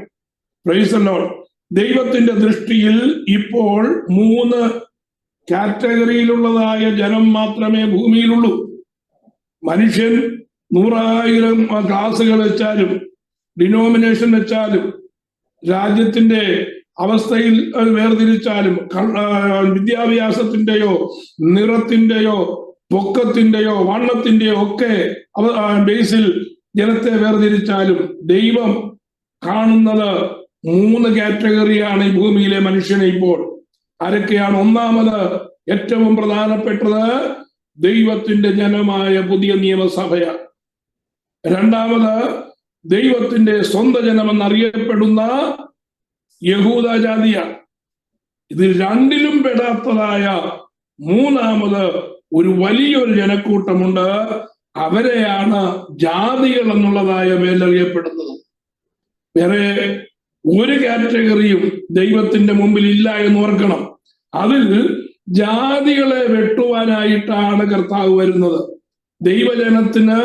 Price the Lord. ദൈവത്തിന്റെ ദൃഷ്ടിയിൽ ഇപ്പോൾ 3 കാറ്റഗറിയിലുള്ളതായ ജനം മാത്രമേ ഭൂമിയിലുള്ളൂ. മനുഷ്യൻ 100,000 ക്ലാസുകൾ വെച്ചാലും ഡിനോമിനേഷൻ വെച്ചാലും രാജ്യത്തിന്റെ അവസ്ഥയിൽ വേർതിരിച്ചാലും വിദ്യാഭ്യാസത്തിന്റെയോ നിറത്തിന്റെയോ പൊക്കത്തിന്റെയോ വണ്ണത്തിന്റെയോ ഒക്കെ ബേസിൽ ജനത്തെ വേർതിരിച്ചാലും ദൈവം കാണുന്നത് 3 കാറ്റഗറിയാണ് ഈ ഭൂമിയിലെ മനുഷ്യനെ ഇപ്പോൾ. ആരൊക്കെയാണ്? ഒന്നാമത് ഏറ്റവും പ്രധാനപ്പെട്ടത് ദൈവത്തിന്റെ ജനമായ പുതിയ നിയമസഭയാണ്. രണ്ടാമത് ദൈവത്തിന്റെ സ്വന്തം ജനമെന്നറിയപ്പെടുന്ന യഹൂദ ജാതിയാണ്. ഇത് രണ്ടിലും പെടാത്തതായ മൂന്നാമത് ഒരു വലിയൊരു ജനക്കൂട്ടമുണ്ട്. അവരെയാണ് ജാതികൾ എന്നുള്ളതായ പേരറിയപ്പെടുന്നത്. വേറെ ഒരു കാറ്റഗറിയും ദൈവത്തിന്റെ മുമ്പിൽ ഇല്ല എന്ന് ഓർക്കണം. അതിൽ ജാതികളെ വെട്ടുവാനായിട്ടാണ് കർത്താവ് വരുന്നത്. ദൈവജനത്തിന്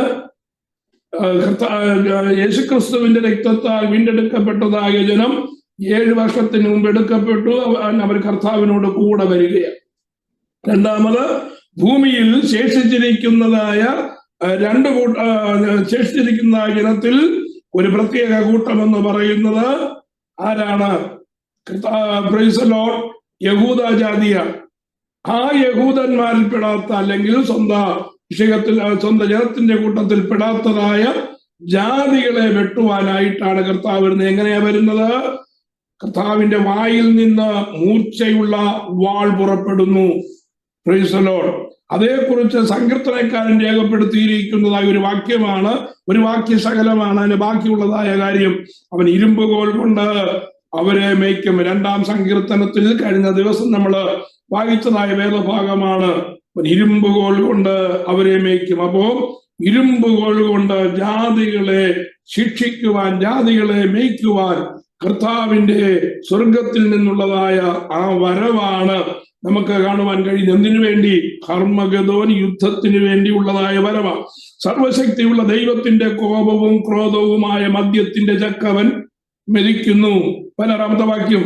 യേശുക്രിസ്തുവിന്റെ രക്തത്താൽ വീണ്ടെടുക്കപ്പെട്ടതായ ജനം 7 വർഷത്തിന് മുമ്പ് എടുക്കപ്പെട്ടു. അവർ കർത്താവിനോട് കൂടെ വരികയാണ്. രണ്ടാമത് ഭൂമിയിൽ ശേഷിച്ചിരിക്കുന്നതായ ശേഷിച്ചിരിക്കുന്ന ജനത്തിൽ ഒരു പ്രത്യേക കൂട്ടമെന്ന് പറയുന്നത് ആരാണ്? പ്രൈസ് ദി ലോർഡ്, യഹൂദ ജാതിയാണ്. ആ യഹൂദന്മാരിൽ പെടാത്ത അല്ലെങ്കിൽ സ്വന്തം ജനത്തിന്റെ കൂട്ടത്തിൽ പെടാത്തതായ ജാതികളെ വെട്ടുവാനായിട്ടാണ് കർത്താവ് വരുന്നത്. എങ്ങനെയാ വരുന്നത്? കർത്താവിന്റെ വായിൽ നിന്ന് മൂർച്ചയുള്ള വാൾ പുറപ്പെടുന്നു. Price the Lord. അതേക്കുറിച്ച് സങ്കീർത്തനക്കാരൻ രേഖപ്പെടുത്തിയിരിക്കുന്നതായ ഒരു വാക്യമാണ്, ഒരു വാക്യശകലമാണ്. അതിന് ബാക്കിയുള്ളതായ കാര്യം, അവൻ ഇരുമ്പുകോൽ കൊണ്ട് അവരെ മേയ്ക്കും. 2-ാം സങ്കീർത്തനത്തിൽ കഴിഞ്ഞ ദിവസം നമ്മൾ വായിച്ചതായ വേദഭാഗമാണ്. അവൻ ഇരുമ്പുകോൽ കൊണ്ട് അവരെ മേയ്ക്കും. അപ്പോ ഇരുമ്പുകോൽ കൊണ്ട് ജാതികളെ ശിക്ഷിക്കുവാൻ, ജാതികളെ മേയ്ക്കുവാൻ കർത്താവിന്റെ സ്വർഗത്തിൽ നിന്നുള്ളതായ ആ വരവാണ് നമുക്ക് കാണുവാൻ കഴിയുന്നത്. എന്തിനു വേണ്ടി? ഹർമഗദോൻ യുദ്ധത്തിന് വേണ്ടിയുള്ളതായ വരവാണ്. സർവശക്തിയുള്ള ദൈവത്തിന്റെ കോപവും ക്രോധവുമായ മദ്യത്തിന്റെ ചക്കവൻ മെതിക്കുന്നു. 15-ാമത്തെ വാക്യം,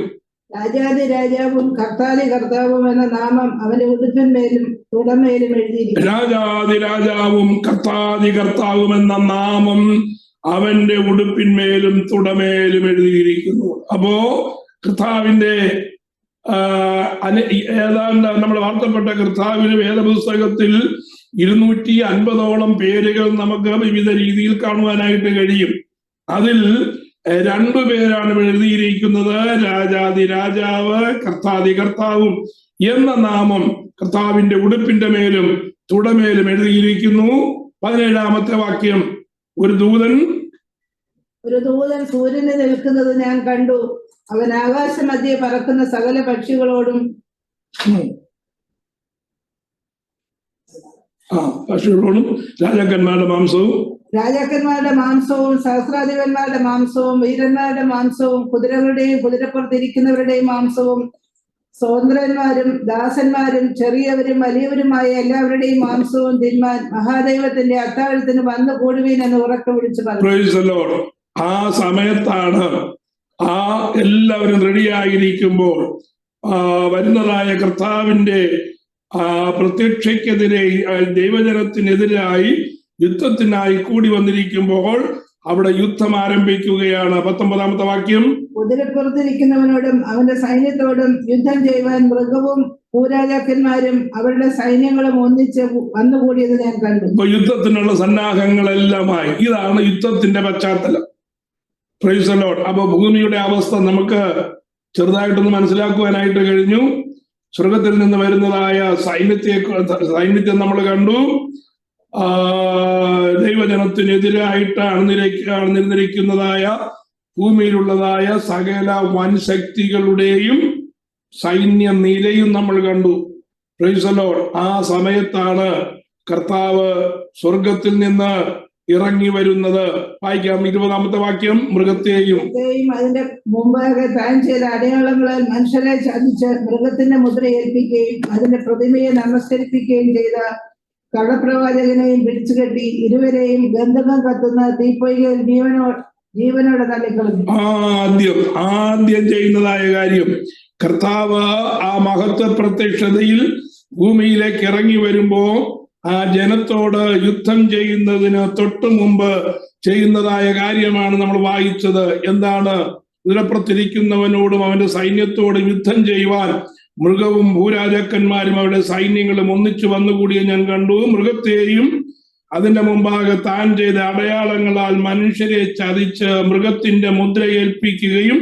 രാജാതി രാജാവും കർത്താതി കർത്താവും എന്ന നാമം അവന്റെ ഉടുപ്പിന്മേലും തുടമേലും എഴുതിയിരിക്കുന്നു. രാജാതി രാജാവും കർത്താതി കർത്താവും എന്ന നാമം അവന്റെ ഉടുപ്പിന്മേലും തുടമേലും എഴുതിയിരിക്കുന്നു. അപ്പോ കർത്താവിന്റെ ഏതാണ്ട് നമ്മൾ വാർത്തപ്പെട്ട കർത്താവിന് വേദപുസ്തകത്തിൽ 250ഓളം പേരുകൾ നമുക്ക് വിവിധ രീതിയിൽ കാണുവാനായിട്ട് കഴിയും. അതിൽ 2 പേരാണ് എഴുതിയിരിക്കുന്നത്. രാജാതി രാജാവ് കർത്താതി കർത്താവും എന്ന നാമം കർത്താവിന്റെ ഉടുപ്പിന്റെ മേലും തുടമേലും എഴുതിയിരിക്കുന്നു. 17-ാമത്തെ വാക്യം, ഒരു ദൂതൻ സൂര്യന് നിൽക്കുന്നത് ഞാൻ കണ്ടു. അവൻ ആകാശമധ്യേ പറക്കുന്ന സകല പക്ഷികളോടും രാജാക്കന്മാരുടെ മാംസവും സഹസ്രാധിപന്മാരുടെ മാംസവും വീരന്മാരുടെ മാംസവും കുതിരകളുടെയും കുതിരപ്പുറത്തിരിക്കുന്നവരുടെയും മാംസവും സ്വതന്ത്രന്മാരും ദാസന്മാരും ചെറിയവരും വലിയവരുമായ എല്ലാവരുടെയും മാംസവും തിന്മാൻ മഹാദൈവത്തിന്റെ അത്താഴത്തിന് വന്നു കൂടുവീൻ എന്ന് ഉറക്കെ വിളിച്ചു പറഞ്ഞു. ആ സമയത്താണ് ആ എല്ലാവരും റെഡിയായിരിക്കുമ്പോൾ വരുന്നതായ കർത്താവിന്റെ പ്രത്യക്ഷയ്ക്കെതിരെ, ദൈവജനത്തിനെതിരായി യുദ്ധത്തിനായി കൂടി വന്നിരിക്കുമ്പോൾ അവിടെ യുദ്ധം ആരംഭിക്കുകയാണ്. 19-ാമത്തെ വാക്യം, കുതിരപ്പുറത്തിരിക്കുന്നവനോടും അവന്റെ സൈന്യത്തോടും യുദ്ധം ചെയ്യുവാൻ മൃഗവും ഭൂരാജാക്കന്മാരും അവരുടെ സൈന്യങ്ങളും ഒന്നിച്ച് വന്നുകൂടിയത് ഞാൻ കണ്ടു. ഇപ്പൊ യുദ്ധത്തിനുള്ള സന്നാഹങ്ങളെല്ലാമായി. ഇതാണ് യുദ്ധത്തിന്റെ പശ്ചാത്തലം. Price the Lord. അപ്പൊ ഭൂമിയുടെ അവസ്ഥ നമുക്ക് ചെറുതായിട്ടൊന്ന് മനസ്സിലാക്കുവാനായിട്ട് കഴിഞ്ഞു. സ്വർഗത്തിൽ നിന്ന് വരുന്നതായ സൈന്യത്തെ നമ്മൾ കണ്ടു. ദൈവജനത്തിനെതിരായിട്ട് അണിനിരക്കുന്നതായ ഭൂമിയിലുള്ളതായ സകല വൻശക്തികളുടെയും സൈന്യ നിരയും നമ്മൾ കണ്ടു. Price the Lord. ആ സമയത്താണ് കർത്താവ് സ്വർഗത്തിൽ നിന്ന് ഇറങ്ങി വരുന്നത്. വായിക്കാം 20-ാമത്തെ വാക്യം, മൃഗത്തെയും അതിന്റെ മുമ്പാകെ താൻ ചെയ്ത അടയാളങ്ങളാൽ മനുഷ്യരെ ചതിച്ച് മൃഗത്തിന്റെ മുദ്ര ഏൽപ്പിക്കുകയും അതിന്റെ പ്രതിമയെ നമസ്കരിപ്പിക്കുകയും ചെയ്ത കള്ളപ്രവാചകനെയും പിടിച്ചുകെട്ടി ഇരുവരെയും ഗന്ധകം കത്തുന്ന തീപ്പൊയ്കയിൽ ജീവനോടെ തള്ളിക്കളഞ്ഞു. ആദ്യം ചെയ്യുന്നതായ കാര്യം, കർത്താവ് ആ മഹത്വ പ്രത്യക്ഷതയിൽ ഭൂമിയിലേക്ക് ഇറങ്ങി വരുമ്പോ ആ ജനത്തോട് യുദ്ധം ചെയ്യുന്നതിന് തൊട്ടു മുമ്പ് ചെയ്യുന്നതായ കാര്യമാണ് നമ്മൾ വായിച്ചത്. എന്താണ്? കുതിരപ്പുറത്തിരിക്കുന്നവനോടും അവന്റെ സൈന്യത്തോടും യുദ്ധം ചെയ്യുവാൻ മൃഗവും ഭൂരാജാക്കന്മാരും അവരുടെ സൈന്യങ്ങളും ഒന്നിച്ചു വന്നുകൂടിയ ഞാൻ കണ്ടു. മൃഗത്തെയും അതിന്റെ മുമ്പാകെ താൻ ചെയ്ത അടയാളങ്ങളാൽ മനുഷ്യരെ ചതിച്ച് മൃഗത്തിന്റെ മുദ്രയേൽപ്പിക്കുകയും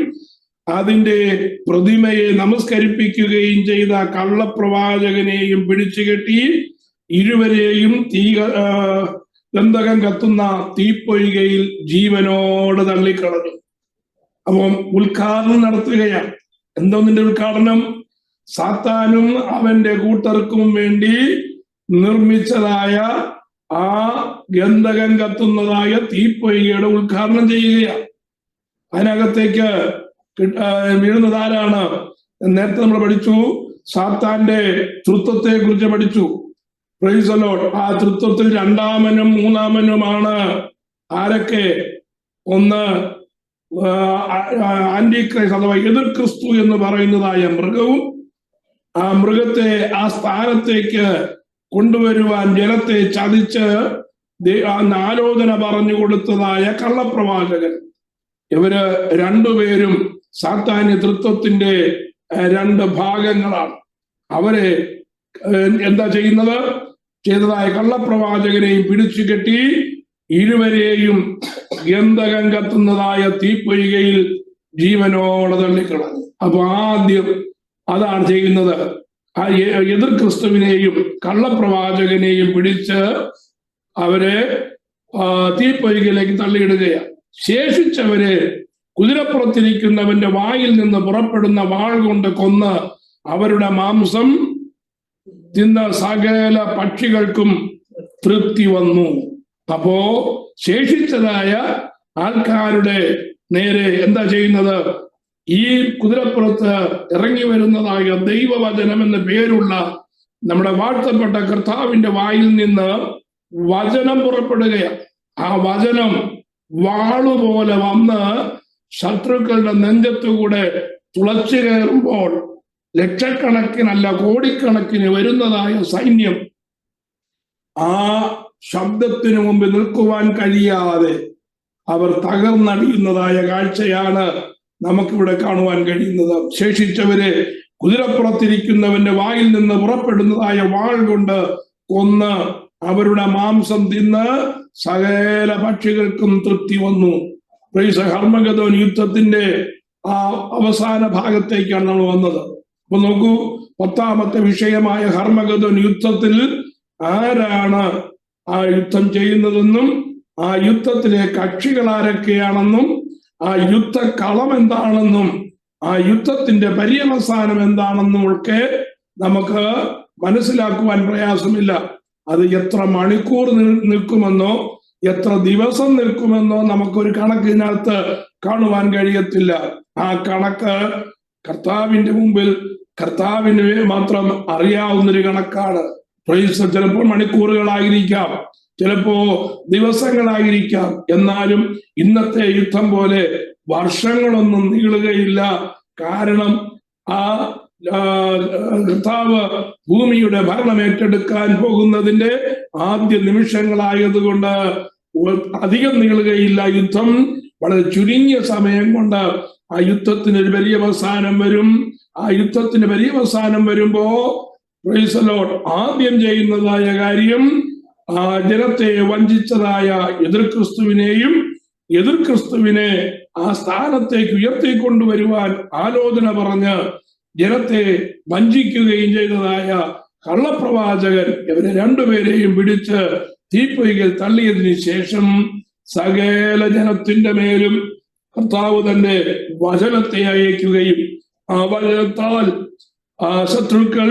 അതിന്റെ പ്രതിമയെ നമസ്കരിപ്പിക്കുകയും ചെയ്ത കള്ളപ്രവാചകനെയും പിടിച്ചുകെട്ടി ഇരുവരെയും ഗന്ധകം കത്തുന്ന തീപ്പൊയ്കയിൽ ജീവനോടെ തള്ളിക്കളഞ്ഞു. അപ്പം ഉദ്ഘാടനം നടത്തുകയാണ്. എന്തോന്നിന്റെ ഉദ്ഘാടനം? സാത്താനും അവന്റെ കൂട്ടർക്കും വേണ്ടി നിർമ്മിച്ചതായ ആ ഗന്ധകം കത്തുന്നതായ തീപ്പൊയ്കയുടെ ഉദ്ഘാടനം ചെയ്യുകയാണ്. അതിനകത്തേക്ക് വീഴുന്നത് ആരാണ്? നേരത്തെ നമ്മൾ പഠിച്ചു, സാത്താന്റെ തൃത്വത്തെ കുറിച്ച് പഠിച്ചു. Price the Lord. ആ തൃത്വത്തിൽ രണ്ടാമനും മൂന്നാമനുമാണ് ആരൊക്കെ? ഒന്ന് ആന്റിക്രൈസ്റ്റ് അഥവാ എതിർ ക്രിസ്തു എന്ന് പറയുന്നതായ മൃഗവും, ആ മൃഗത്തെ ആ സ്ഥാനത്തേക്ക് കൊണ്ടുവരുവാൻ ജനത്തെ ചതിച്ച് ആലോചന പറഞ്ഞു കൊടുത്തതായ കള്ളപ്രവാചകൻ. ഇവര് രണ്ടുപേരും സാത്താന്യ തൃത്വത്തിന്റെ രണ്ട് ഭാഗങ്ങളാണ്. അവരെ എന്താ ചെയ്യുന്നത്? ചെയ്തതായ കള്ളപ്രവാചകനെയും പിടിച്ചു കെട്ടി ഇരുവരെയും ഗന്ധകം കത്തുന്നതായ തീപ്പൊയ്കയിൽ ജീവനോടെ തള്ളിക്കളഞ്ഞു. അപ്പൊ ആദ്യം അതാണ് ചെയ്യുന്നത്. ആ എതിർ ക്രിസ്തുവിനെയും കള്ളപ്രവാചകനെയും പിടിച്ച് അവരെ തീപ്പൊയ്കയിലേക്ക് തള്ളിയിടുകയാണ്. ശേഷിച്ചവരെ കുതിരപ്പുറത്തിരിക്കുന്നവന്റെ വായിൽ നിന്ന് പുറപ്പെടുന്ന വാൾ കൊണ്ട് കൊന്ന് അവരുടെ മാംസം തിന്ന സകല പക്ഷികൾക്കും തൃപ്തി വന്നു. അപ്പോ ശേഷിച്ചതായ ആൾക്കാരുടെ നേരെ എന്താ ചെയ്യുന്നത്? ഈ കുതിരപ്പുറത്ത് ഇറങ്ങി വരുന്നതായ ദൈവവചനം എന്ന പേരുള്ള നമ്മുടെ വാഴ്ത്തപ്പെട്ട കർത്താവിന്റെ വായിൽ നിന്ന് വചനം പുറപ്പെടുകയാണ്. ആ വചനം വാളുപോലെ വന്ന് ശത്രുക്കളുടെ നെഞ്ചത്തുകൂടെ തുളച്ചു കയറുമ്പോൾ ലക്ഷക്കണക്കിനല്ല കോടിക്കണക്കിന് വരുന്നതായ സൈന്യം ആ ശബ്ദത്തിന് മുമ്പിൽ നിൽക്കുവാൻ കഴിയാതെ അവർ തകർന്നടിയുന്നതായ കാഴ്ചയാണ് നമുക്കിവിടെ കാണുവാൻ കഴിയുന്നത്. ശേഷിച്ചവരെ കുതിരപ്പുറത്തിരിക്കുന്നവന്റെ വായിൽ നിന്ന് പുറപ്പെടുന്നതായ വാൾ കൊണ്ട് കൊന്ന് അവരുടെ മാംസം തിന്ന് സകല പക്ഷികൾക്കും തൃപ്തി വന്നു. ഹർമഗദോൻ യുദ്ധത്തിന്റെ ആ അവസാന ഭാഗത്തേക്കാണ് നമ്മൾ വന്നത്. അപ്പൊ നോക്കൂ, 10ാമത്തെ വിഷയമായ ഹർമഗദോൻ യുദ്ധത്തിൽ ആരാണ് ആ യുദ്ധം ചെയ്യുന്നതെന്നും ആ യുദ്ധത്തിലെ കക്ഷികൾ ആരൊക്കെയാണെന്നും ആ യുദ്ധക്കളം എന്താണെന്നും ആ യുദ്ധത്തിന്റെ പര്യവസാനം എന്താണെന്നും ഒക്കെ നമുക്ക് മനസ്സിലാക്കുവാൻ പ്രയാസമില്ല. അത് എത്ര മണിക്കൂർ നിൽക്കുമെന്നോ എത്ര ദിവസം നിൽക്കുമെന്നോ നമുക്കൊരു കണക്കിനകത്ത് കാണുവാൻ കഴിയത്തില്ല. ആ കണക്ക് കർത്താവിന്റെ മുമ്പിൽ കർത്താവിന് മാത്രം അറിയാവുന്നൊരു കണക്കാണ്. ചിലപ്പോൾ മണിക്കൂറുകളായിരിക്കാം, ചിലപ്പോ ദിവസങ്ങളായിരിക്കാം. എന്നാലും ഇന്നത്തെ യുദ്ധം പോലെ വർഷങ്ങളൊന്നും നീളുകയില്ല. കാരണം ആ കർത്താവ് ഭൂമിയുടെ ഭരണം ഏറ്റെടുക്കാൻ പോകുന്നതിന്റെ ആദ്യ നിമിഷങ്ങളായതുകൊണ്ട് അധികം നീളുകയില്ല. യുദ്ധം വളരെ ചുരുങ്ങിയ സമയം കൊണ്ട് ആ യുദ്ധത്തിന് ഒരു പര്യവസാനം വരും. ആ യുദ്ധത്തിന് പര്യവസാനം വരുമ്പോ പ്രൈസ് ദി ലോർഡ് ആദ്യം ചെയ്യുന്നതായ കാര്യം ജനത്തെ വഞ്ചിച്ചതായ എതിർ ക്രിസ്തുവിനെയും എതിർ ക്രിസ്തുവിനെ ആ സ്ഥാനത്തേക്ക് ഉയർത്തിക്കൊണ്ടുവരുവാൻ ആലോചന പറഞ്ഞ് ജനത്തെ വഞ്ചിക്കുകയും ചെയ്തതായ കള്ളപ്രവാചകൻ ഇവരെ രണ്ടുപേരെയും പിടിച്ച് തീപ്പൊയ്കയിൽ തള്ളിയതിനു ശേഷം സകല ജനത്തിന്റെ മേലും കർത്താവ് തന്റെ വചനത്തെ അയക്കുകയും ആ വചനത്താൽ ആ ശത്രുക്കൾ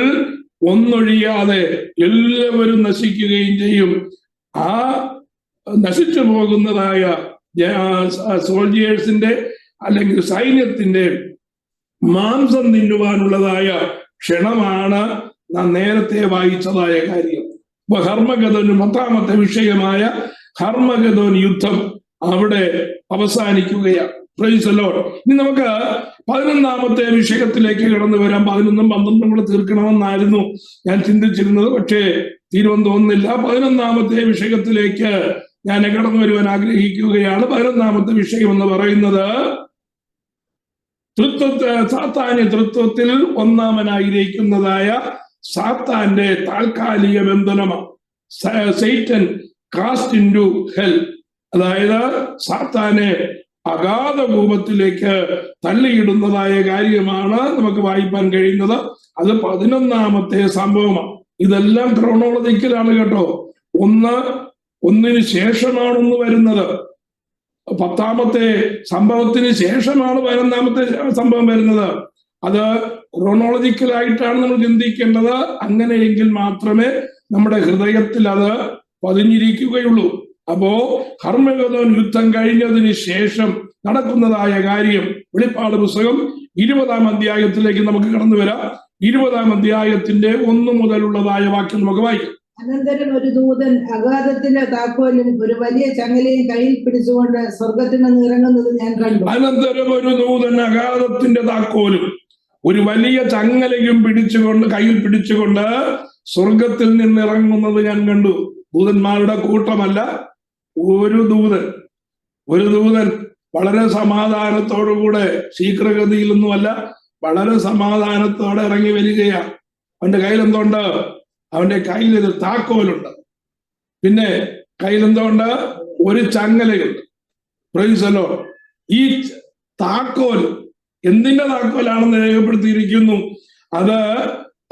ഒന്നൊഴിയാതെ എല്ലാവരും നശിക്കുകയും ചെയ്യും. ആ നശിച്ചു പോകുന്നതായ സോൾജിയേഴ്സിന്റെ അല്ലെങ്കിൽ സൈന്യത്തിന്റെ മാംസം തിന്നുവാനുള്ളതായ ക്ഷണമാണ് നാം നേരത്തെ വായിച്ചതായ കാര്യം. ഹർമഗദോൻ 10ാമത്തെ വിഷയമായ ഹർമഗദോൻ യുദ്ധം അവിടെ അവസാനിക്കുകയാണ്. Price the Lord. ഇനി നമുക്ക് 11ാമത്തെ വിഷയത്തിലേക്ക് കടന്നു വരാം. 11ഉം 12ഉം കൂടെ തീർക്കണമെന്നായിരുന്നു ഞാൻ ചിന്തിച്ചിരുന്നത്, പക്ഷേ തീരുവെന്ന് തോന്നുന്നില്ല. 11ാമത്തെ വിഷയത്തിലേക്ക് ഞാൻ കടന്നു വരുവാൻ ആഗ്രഹിക്കുകയാണ്. 11ാമത്തെ വിഷയം എന്ന് പറയുന്നത് സാത്താന്യ തൃത്വത്തിൽ ഒന്നാമനായിരിക്കുന്നതായ സാത്താന്റെ താൽക്കാലിക ബന്ധനമാണ്. സൈറ്റൻ കാസ്റ്റ് ഇൻടു ഹെൽ, അതായത് സാത്താനെ അഗാധ കൂപത്തിലേക്ക് തള്ളിയിടുന്നതായ കാര്യമാണ് നമുക്ക് വായിപ്പാൻ കഴിയുന്നത്. അത് 11ാമത്തെ സംഭവമാണ്. ഇതെല്ലാം ക്രോണോളജിക്കലാണ് കേട്ടോ. ഒന്നിന് ശേഷമാണ് ഒന്ന് വരുന്നത്. 10ാമത്തെ സംഭവത്തിന് ശേഷമാണ് 11ാമത്തെ സംഭവം വരുന്നത്. അത് ക്രോണോളജിക്കലായിട്ടാണ് നമ്മൾ ചിന്തിക്കേണ്ടത്. അങ്ങനെയെങ്കിൽ മാത്രമേ നമ്മുടെ ഹൃദയത്തിൽ അത് പതിഞ്ഞിരിക്കുകയുള്ളൂ. അപ്പോ ഹർമഗദോൻ യുദ്ധം കഴിഞ്ഞതിന് ശേഷം നടക്കുന്നതായ കാര്യം വെളിപ്പാട് പുസ്തകം 20ാം അധ്യായത്തിലേക്ക് നമുക്ക് കടന്നു വരാം. 20ാം അധ്യായത്തിന്റെ 1 മുതലുള്ളതായ വാക്യം നമുക്ക് വായിക്കാം. അനന്തരം ഒരു ദൂതൻ അഗാധത്തിന്റെ താക്കോലും ഒരു വലിയ ചങ്ങലയും കയ്യിൽ പിടിച്ചുകൊണ്ട് സ്വർഗത്തിൽ നിന്ന് ഇറങ്ങുന്നത് ഞാൻ കണ്ടു. അനന്തരം ഒരു ദൂതൻ അഗാധത്തിന്റെ താക്കോലും ഒരു വലിയ ചങ്ങലയും കയ്യിൽ പിടിച്ചുകൊണ്ട് സ്വർഗത്തിൽ നിന്ന് ഇറങ്ങുന്നത് ഞാൻ കണ്ടു. ദൂതന്മാരുടെ കൂട്ടമല്ല, ഒരു ദൂതൻ വളരെ സമാധാനത്തോടുകൂടെ, ശീഘ്രഗതിയിലൊന്നുമല്ല, വളരെ സമാധാനത്തോടെ ഇറങ്ങി വരികയാണ്. അവന്റെ കയ്യിൽ എന്തുണ്ട്? അവന്റെ കയ്യിൽ ഇത് താക്കോലുണ്ട്. പിന്നെ കയ്യിൽ എന്തുണ്ട്? ഒരു ചങ്ങലയുണ്ട്. Price the Lord. ഈ താക്കോൽ എന്തിന്റെ താക്കോലാണെന്ന് രേഖപ്പെടുത്തിയിരിക്കുന്നു. അത്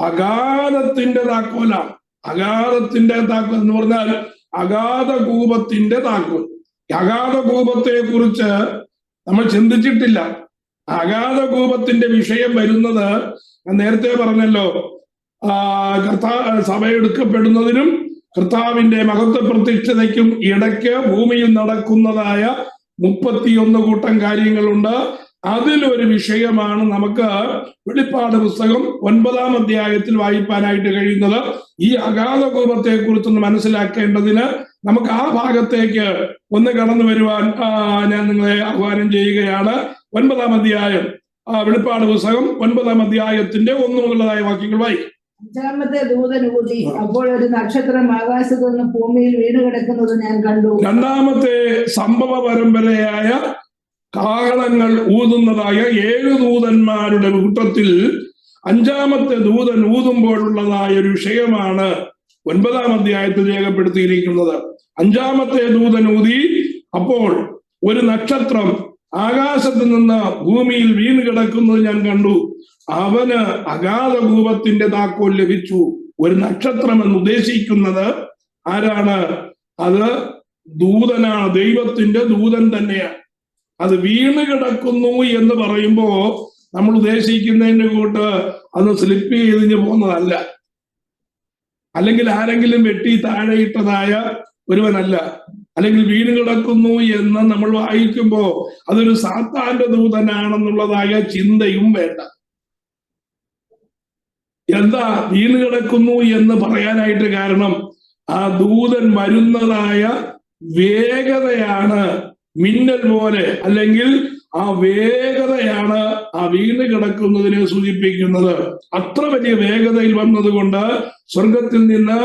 അഗാധത്തിന്റെ താക്കോലാണ്. അഗാധത്തിന്റെ താക്കോൽ എന്ന് പറഞ്ഞാൽ അഗാധ കൂപത്തിന്റെ താക്കോൽ. അഗാധ കൂപത്തെ കുറിച്ച് നമ്മൾ ചിന്തിച്ചിട്ടില്ല. അഗാധ കൂപത്തിന്റെ വിഷയം വരുന്നത് ഞാൻ നേരത്തെ പറഞ്ഞല്ലോ, സഭ എടുക്കപ്പെടുന്നതിനും കർത്താവിന്റെ മഹത്വ പ്രത്യക്ഷതയ്ക്കും ഇടയ്ക്ക് ഭൂമിയിൽ നടക്കുന്നതായ 31 കൂട്ടം കാര്യങ്ങളുണ്ട്. അതിലൊരു വിഷയമാണ് നമുക്ക് വെളിപ്പാട് പുസ്തകം 9ാം അധ്യായത്തിൽ വായിപ്പാനായിട്ട് കഴിയുന്നത്. ഈ അഗാധ കൂപത്തെ കുറിച്ചൊന്ന് മനസ്സിലാക്കേണ്ടതിന് നമുക്ക് ആ ഭാഗത്തേക്ക് ഒന്ന് കടന്നു വരുവാൻ ഞാൻ നിങ്ങളെ ആഹ്വാനം ചെയ്യുകയാണ്. 9ാം അധ്യായം, വെളിപ്പാട് പുസ്തകം 9ാം അധ്യായത്തിന്റെ 1 മുതലുള്ളതായ വാക്യങ്ങൾ വായിക്കും. 5ാമത്തെ ദൂതൻ ഊതി, അപ്പോൾ ഒരു നക്ഷത്രം ആകാശത്തു നിന്ന് ഭൂമിയിൽ വീണ് കിടക്കുന്നത് ഞാൻ കണ്ടു. 2ാമത്തെ സംഭവ പരമ്പരയായ കാഹളങ്ങൾ ഊതുന്നതായ 7 ദൂതന്മാരുടെ കൂട്ടത്തിൽ 5ാമത്തെ ദൂതൻ ഊതുമ്പോഴുള്ളതായ ഒരു വിഷയമാണ് 9ാം അധ്യായത്തിൽ രേഖപ്പെടുത്തിയിരിക്കുന്നത്. 5ാമത്തെ ദൂതൻ ഊതി, അപ്പോൾ ഒരു നക്ഷത്രം ആകാശത്ത് നിന്ന് ഭൂമിയിൽ വീണ് കിടക്കുന്നത് ഞാൻ കണ്ടു. അവന് അഗാധ കൂപത്തിന്റെ താക്കോൽ ലഭിച്ചു. ഒരു നക്ഷത്രം എന്ന് ഉദ്ദേശിക്കുന്നത് ആരാണ്? അത് ദൂതനാണ്, ദൈവത്തിന്റെ ദൂതൻ തന്നെയാണ്. അത് വീണ് കിടക്കുന്നു എന്ന് പറയുമ്പോ നമ്മൾ ഉദ്ദേശിക്കുന്നതിന്റെ കൂട്ട് അത് സ്ലിപ്പ് ചെയ്തിഞ്ഞ് പോകുന്നതല്ല, അല്ലെങ്കിൽ ആരെങ്കിലും വെട്ടി താഴെയിട്ടതായ ഒരുവനല്ല, അല്ലെങ്കിൽ വീണ് കിടക്കുന്നു എന്ന് നമ്മൾ വായിക്കുമ്പോ അതൊരു സാത്താന്റെ ദൂതനാണെന്നുള്ളതായ ചിന്തയും വേണ്ട. എന്താ വീണ് കിടക്കുന്നു എന്ന് പറയാനായിട്ട് കാരണം ആ ദൂതൻ വരുന്നതായ വേഗതയാണ് മിന്നൽ പോലെ, അല്ലെങ്കിൽ ആ വേഗതയാണ് ആ വീണ് കിടക്കുന്നതിനെ സൂചിപ്പിക്കുന്നത്. അത്ര വലിയ വേഗതയിൽ വന്നതുകൊണ്ട് സ്വർഗത്തിൽ നിന്ന്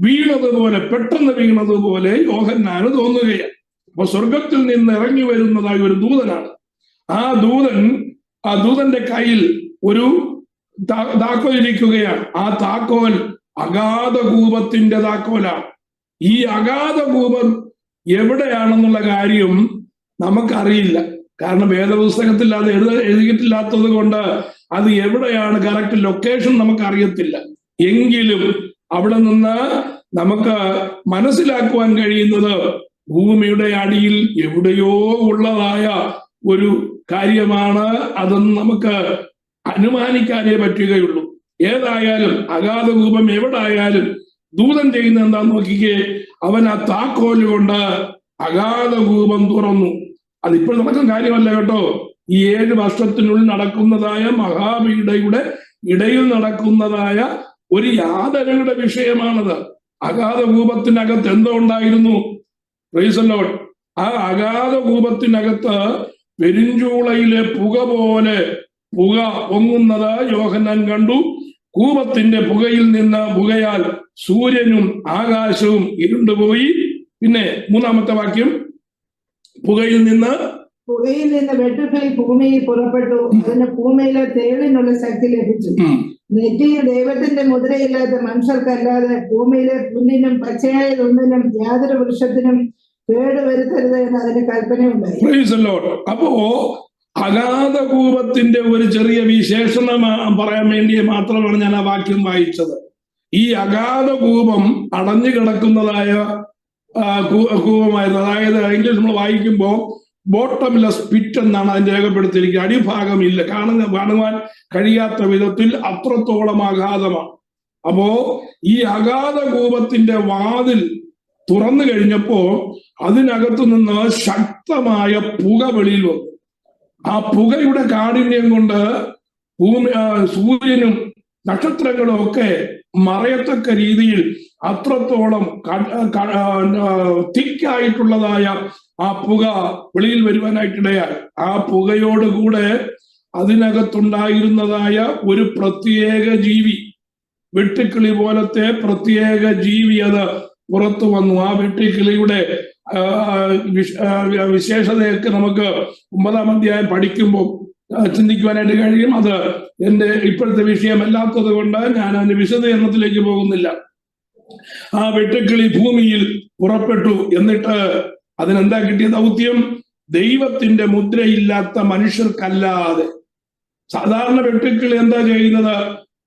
വീണതുപോലെ, പെട്ടെന്ന് വീണതുപോലെ യോഹന്നാന് തോന്നുകയാണ്. അപ്പൊ സ്വർഗത്തിൽ നിന്ന് ഇറങ്ങി വരുന്നതായ ഒരു ദൂതനാണ്. ആ ദൂതന്റെ കയ്യിൽ ഒരു താക്കോൽ ഇരിക്കുകയാണ്. ആ താക്കോൽ അഗാധ കൂപത്തിന്റെ താക്കോലാണ്. ഈ അഗാധ കൂപം എവിടെയാണെന്നുള്ള കാര്യം നമുക്കറിയില്ല. കാരണം വേദപുസ്തകത്തിൽ അത് എഴുതിയിട്ടില്ലാത്തത് കൊണ്ട് അത് എവിടെയാണ് കറക്റ്റ് ലൊക്കേഷൻ നമുക്ക് അറിയത്തില്ല. എങ്കിലും അവിടെ നിന്ന് നമുക്ക് മനസ്സിലാക്കുവാൻ കഴിയുന്നത് ഭൂമിയുടെ അടിയിൽ എവിടെയോ ഉള്ളതായ ഒരു കാര്യമാണ്. അതൊന്നും നമുക്ക് അനുമാനിക്കാനേ പറ്റുകയുള്ളൂ. ഏതായാലും അഗാധ കൂപം എവിടായാലും ദൂതൻ ചെയ്യുന്ന എന്താന്ന് നോക്കിക്കേ, അവൻ ആ താക്കോല് കൊണ്ട് അഗാധ കൂപം തുറന്നു. അതിപ്പോൾ നടക്കുന്ന കാര്യമല്ല കേട്ടോ. ഈ 7 വർഷത്തിനുള്ളിൽ നടക്കുന്നതായ മഹാപീഡയുടെ ഇടയിൽ നടക്കുന്നതായ ഒരു യാതനയുടെ വിഷയമാണത്. അഗാധ കൂപത്തിനകത്ത് എന്തോ ഉണ്ടായിരുന്നു? Price the Lord. ആ അഗാധ കൂപത്തിനകത്ത് പെരുഞ്ചൂളയിലെ പുക പോലെ പുക പൊങ്ങുന്നത് യോഹന്നാൻ കണ്ടു. കൂപത്തിന്റെ പുകയാൽ സൂര്യനും ആകാശവും ഇരുണ്ടുപോയി. പിന്നെ 3-ാമത്തെ വാക്യം, പുകയിൽ നിന്ന് വെട്ടുക്കിളി ഭൂമിയിൽ പുറപ്പെട്ടു, അതിന് ഭൂമിയിലെ തേളിനുള്ള ശക്തി ലഭിച്ചു. നെറ്റിയിൽ ദൈവത്തിന്റെ മുദ്രയില്ലാത്ത മനുഷ്യർക്കല്ലാതെ ഭൂമിയിലെ പുല്ലിനും പച്ചയായതൊന്നിനും യാതൊരു വൃക്ഷത്തിനും കേടുവരുത്തരുത് എന്ന് അതിന് കൽപ്പനയുണ്ടായി. അപ്പോ അഗാധ കൂപത്തിന്റെ ഒരു ചെറിയ വിശേഷണം പറയാൻ വേണ്ടി മാത്രമാണ് ഞാൻ ആ വാക്യം വായിച്ചത്. ഈ അഗാധ കൂപം അടഞ്ഞു കിടക്കുന്നതായ കൂപമായിരുന്നു. അതായത് ഇംഗ്ലീഷ് നമ്മൾ വായിക്കുമ്പോൾ ബോട്ടംലെസ് പിറ്റ് എന്നാണ് അതിന്റെ രേഖപ്പെടുത്തിയിരിക്കുന്നത്. അടിഭാഗമില്ല, കാണുവാൻ കഴിയാത്ത വിധത്തിൽ അത്രത്തോളം അഗാധമാണ്. അപ്പോ ഈ അഗാധ കൂപത്തിന്റെ വാതിൽ തുറന്നു കഴിഞ്ഞപ്പോ അതിനകത്തു നിന്ന് ശക്തമായ പുക വെളിയിൽ വന്നു. ആ പുകയുടെ കാഠിന്യം കൊണ്ട് സൂര്യനും നക്ഷത്രങ്ങളും ഒക്കെ മറയത്തക്ക രീതിയിൽ അത്രത്തോളം തിക്കായിട്ടുള്ളതായ ആ പുക വെളിയിൽ വരുവാനായിട്ടിടയായി. ആ പുകയോടുകൂടെ അതിനകത്തുണ്ടായിരുന്നതായ ഒരു പ്രത്യേക ജീവി, വെട്ടുക്കിളി പോലത്തെ പ്രത്യേക ജീവി, അത് പുറത്തു വന്നു. ആ വെട്ടുക്കിളിയുടെ വിശേഷതയൊക്കെ നമുക്ക് 9-ാം അധ്യായം പഠിക്കുമ്പോൾ ചിന്തിക്കുവാനായിട്ട് കഴിയും. അത് എന്റെ ഇപ്പോഴത്തെ വിഷയമല്ലാത്തത് കൊണ്ട് ഞാൻ അതിന്റെ വിശദീകരണത്തിലേക്ക് പോകുന്നില്ല. ആ വെട്ടുക്കിളി ഭൂമിയിൽ പുറപ്പെട്ടു. എന്നിട്ട് അതിനെന്താ കിട്ടിയ ദൗത്യം? ദൈവത്തിന്റെ മുദ്രയില്ലാത്ത മനുഷ്യർക്കല്ലാതെ. സാധാരണ വെട്ടുക്കിളി എന്താ ചെയ്യുന്നത്?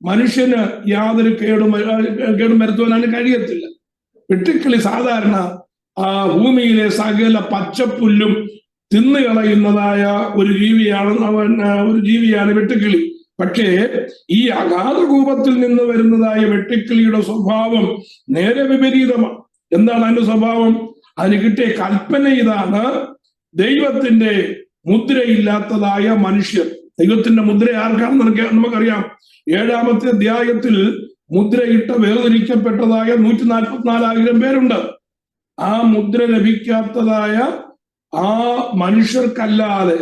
മനുഷ്യന് യാതൊരു കേടും വരുത്തുവാനാണ് കഴിയത്തില്ല. വെട്ടുക്കിളി സാധാരണ ആ ഭൂമിയിലെ സകല പച്ചപ്പുല്ലും തിന്നുകളയുന്നതായ ഒരു ജീവിയാണ് വെട്ടുക്കിളി. പക്ഷേ ഈ അഗാധ കൂപത്തിൽ നിന്ന് വരുന്നതായ വെട്ടുക്കിളിയുടെ സ്വഭാവം നേരെ വിപരീതമാണ്. എന്താണ് അതിന്റെ സ്വഭാവം? അതിന് കിട്ടിയ കൽപ്പന ഇതാണ്: ദൈവത്തിന്റെ മുദ്രയില്ലാത്തതായ മനുഷ്യർ. ദൈവത്തിന്റെ മുദ്ര ആർക്കാണെന്ന് നമുക്കറിയാം. 7-ാമത്തെ അധ്യായത്തിൽ മുദ്രയിട്ട് വേർതിരിക്കപ്പെട്ടതായ 144,000 പേരുണ്ട്. ആ മുദ്ര ലഭിക്കാത്തതായ ആ മനുഷ്യർക്കല്ലാതെ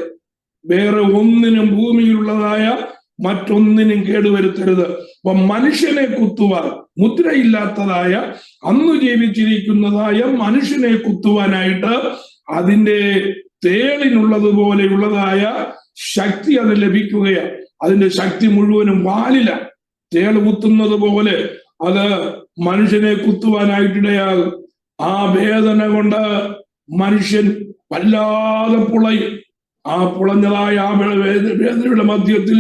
വേറെ ഒന്നിനും ഭൂമിയിലുള്ളതായ മറ്റൊന്നിനും കേടുവരുത്തരുത്. അപ്പൊ മനുഷ്യനെ കുത്തുവാൻ, മുദ്രയില്ലാത്തതായ അന്ന് ജീവിച്ചിരിക്കുന്നതായ മനുഷ്യനെ കുത്തുവാനായിട്ട് അതിന്റെ തേളിനുള്ളതുപോലെയുള്ളതായ ശക്തി അത് ലഭിക്കുകയാണ്. അതിന്റെ ശക്തി മുഴുവനും വാലില. തേള് കുത്തുന്നത് പോലെ അത് മനുഷ്യനെ കുത്തുവാനായിട്ടിടയാകും. ആ വേദന കൊണ്ട് മനുഷ്യൻ വല്ലാതെ പുളയും. ആ പുളഞ്ഞതായ ആ വേദനയുടെ മധ്യത്തിൽ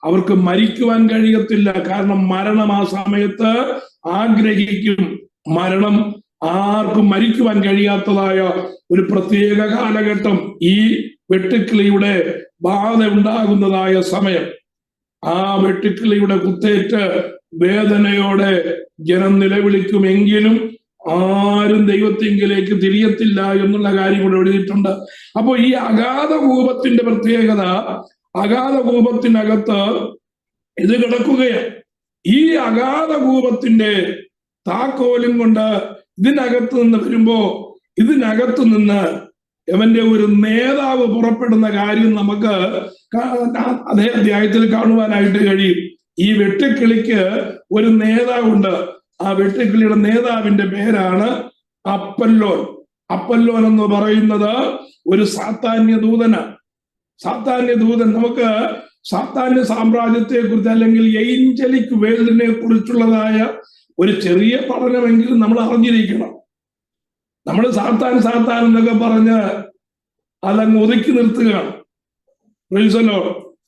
അവർക്ക് മരിക്കുവാൻ കഴിയത്തില്ല. കാരണം മരണം ആ സമയത്ത് ആഗ്രഹിക്കും. മരണം ആർക്കും മരിക്കുവാൻ കഴിയാത്തതായ ഒരു പ്രത്യേക കാലഘട്ടം, ഈ വെട്ടുക്കിളിയുടെ ബാധ ഉണ്ടാകുന്നതായ സമയം. ആ വെട്ടുക്കിളിയുടെ കുത്തേറ്റ് വേദനയോടെ ജനം നിലവിളിക്കുമെങ്കിലും ആരും ദൈവത്തിങ്കിലേക്ക് തിരിയത്തില്ല എന്നുള്ള കാര്യം കൂടെ എഴുതിയിട്ടുണ്ട്. അപ്പോ ഈ അഗാധ കൂപത്തിന്റെ പ്രത്യേകത, അഗാധ കൂപത്തിനകത്ത് ഇത് കിടക്കുകയാണ്. ഈ അഗാധ കൂപത്തിന്റെ താക്കോലും കൊണ്ട് ഇതിനകത്ത് നിന്ന് വരുമ്പോ ഇതിനകത്ത് നിന്ന് അവന്റെ ഒരു നേതാവ് പുറപ്പെടുന്ന കാര്യം നമുക്ക് അതേ അധ്യായത്തിൽ കാണുവാനായിട്ട് കഴിയും. ഈ വെട്ടുക്കിളിക്ക് ഒരു നേതാവുണ്ട്. ആ വെട്ടുക്കിളിയുടെ നേതാവിന്റെ പേരാണ് അപ്പല്ലോൻ. അപ്പല്ലോൻ എന്ന് പറയുന്നത് ഒരു സാത്താന്യ ദൂതനാണ്. സാത്താന്യ ദൂതൻ, നമുക്ക് സാത്താന്യ സാമ്രാജ്യത്തെ കുറിച്ച് അല്ലെങ്കിൽ ഏഞ്ചലിക് വേൾഡിനെ കുറിച്ചുള്ളതായ ഒരു ചെറിയ പഠനമെങ്കിലും നമ്മൾ അറിഞ്ഞിരിക്കണം. നമ്മൾ സാത്താൻ എന്നൊക്കെ പറഞ്ഞ് അതങ്ങ് ഒതുക്കി നിർത്തുകയാണ്.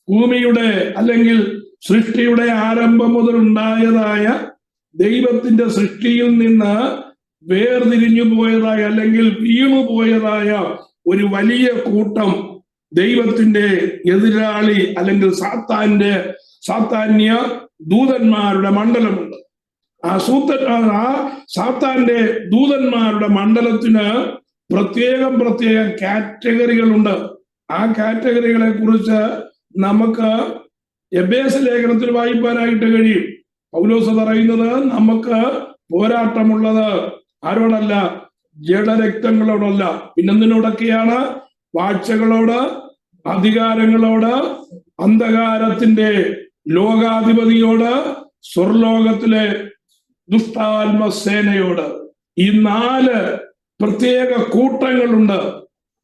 ഭൂമിയുടെ അല്ലെങ്കിൽ സൃഷ്ടിയുടെ ആരംഭം മുതൽ ഉണ്ടായതായ ദൈവത്തിന്റെ സൃഷ്ടിയിൽ നിന്ന് വേർതിരിഞ്ഞു പോയതായ അല്ലെങ്കിൽ വീണുപോയതായ ഒരു വലിയ കൂട്ടം ദൈവത്തിന്റെ എതിരാളി അല്ലെങ്കിൽ സാത്താന്യ ദൂതന്മാരുടെ മണ്ഡലമുണ്ട്. ആ സാത്താന്റെ ദൂതന്മാരുടെ മണ്ഡലത്തിന് പ്രത്യേകം കാറ്റഗറികളുണ്ട്. ആ കാറ്റഗറികളെ കുറിച്ച് നമുക്ക് എബേസ ലേഖനത്തിൽ വായിക്കാനായിട്ട് കഴിയും. പൗലോസ് പറയുന്നത് നമുക്ക് പോരാട്ടമുള്ളത് ആരോടല്ല, ജഡരക്തങ്ങളോടല്ല, പിന്നെന്തിനോടൊക്കെയാണ്? വാഴ്ചകളോട്, അധികാരങ്ങളോട്, അന്ധകാരത്തിന്റെ ലോകാധിപതിയോട്, സ്വർലോകത്തിലെ ദുഷ്ടാത്മസേനയോട്. ഈ 4 പ്രത്യേക കൂട്ടങ്ങളുണ്ട്.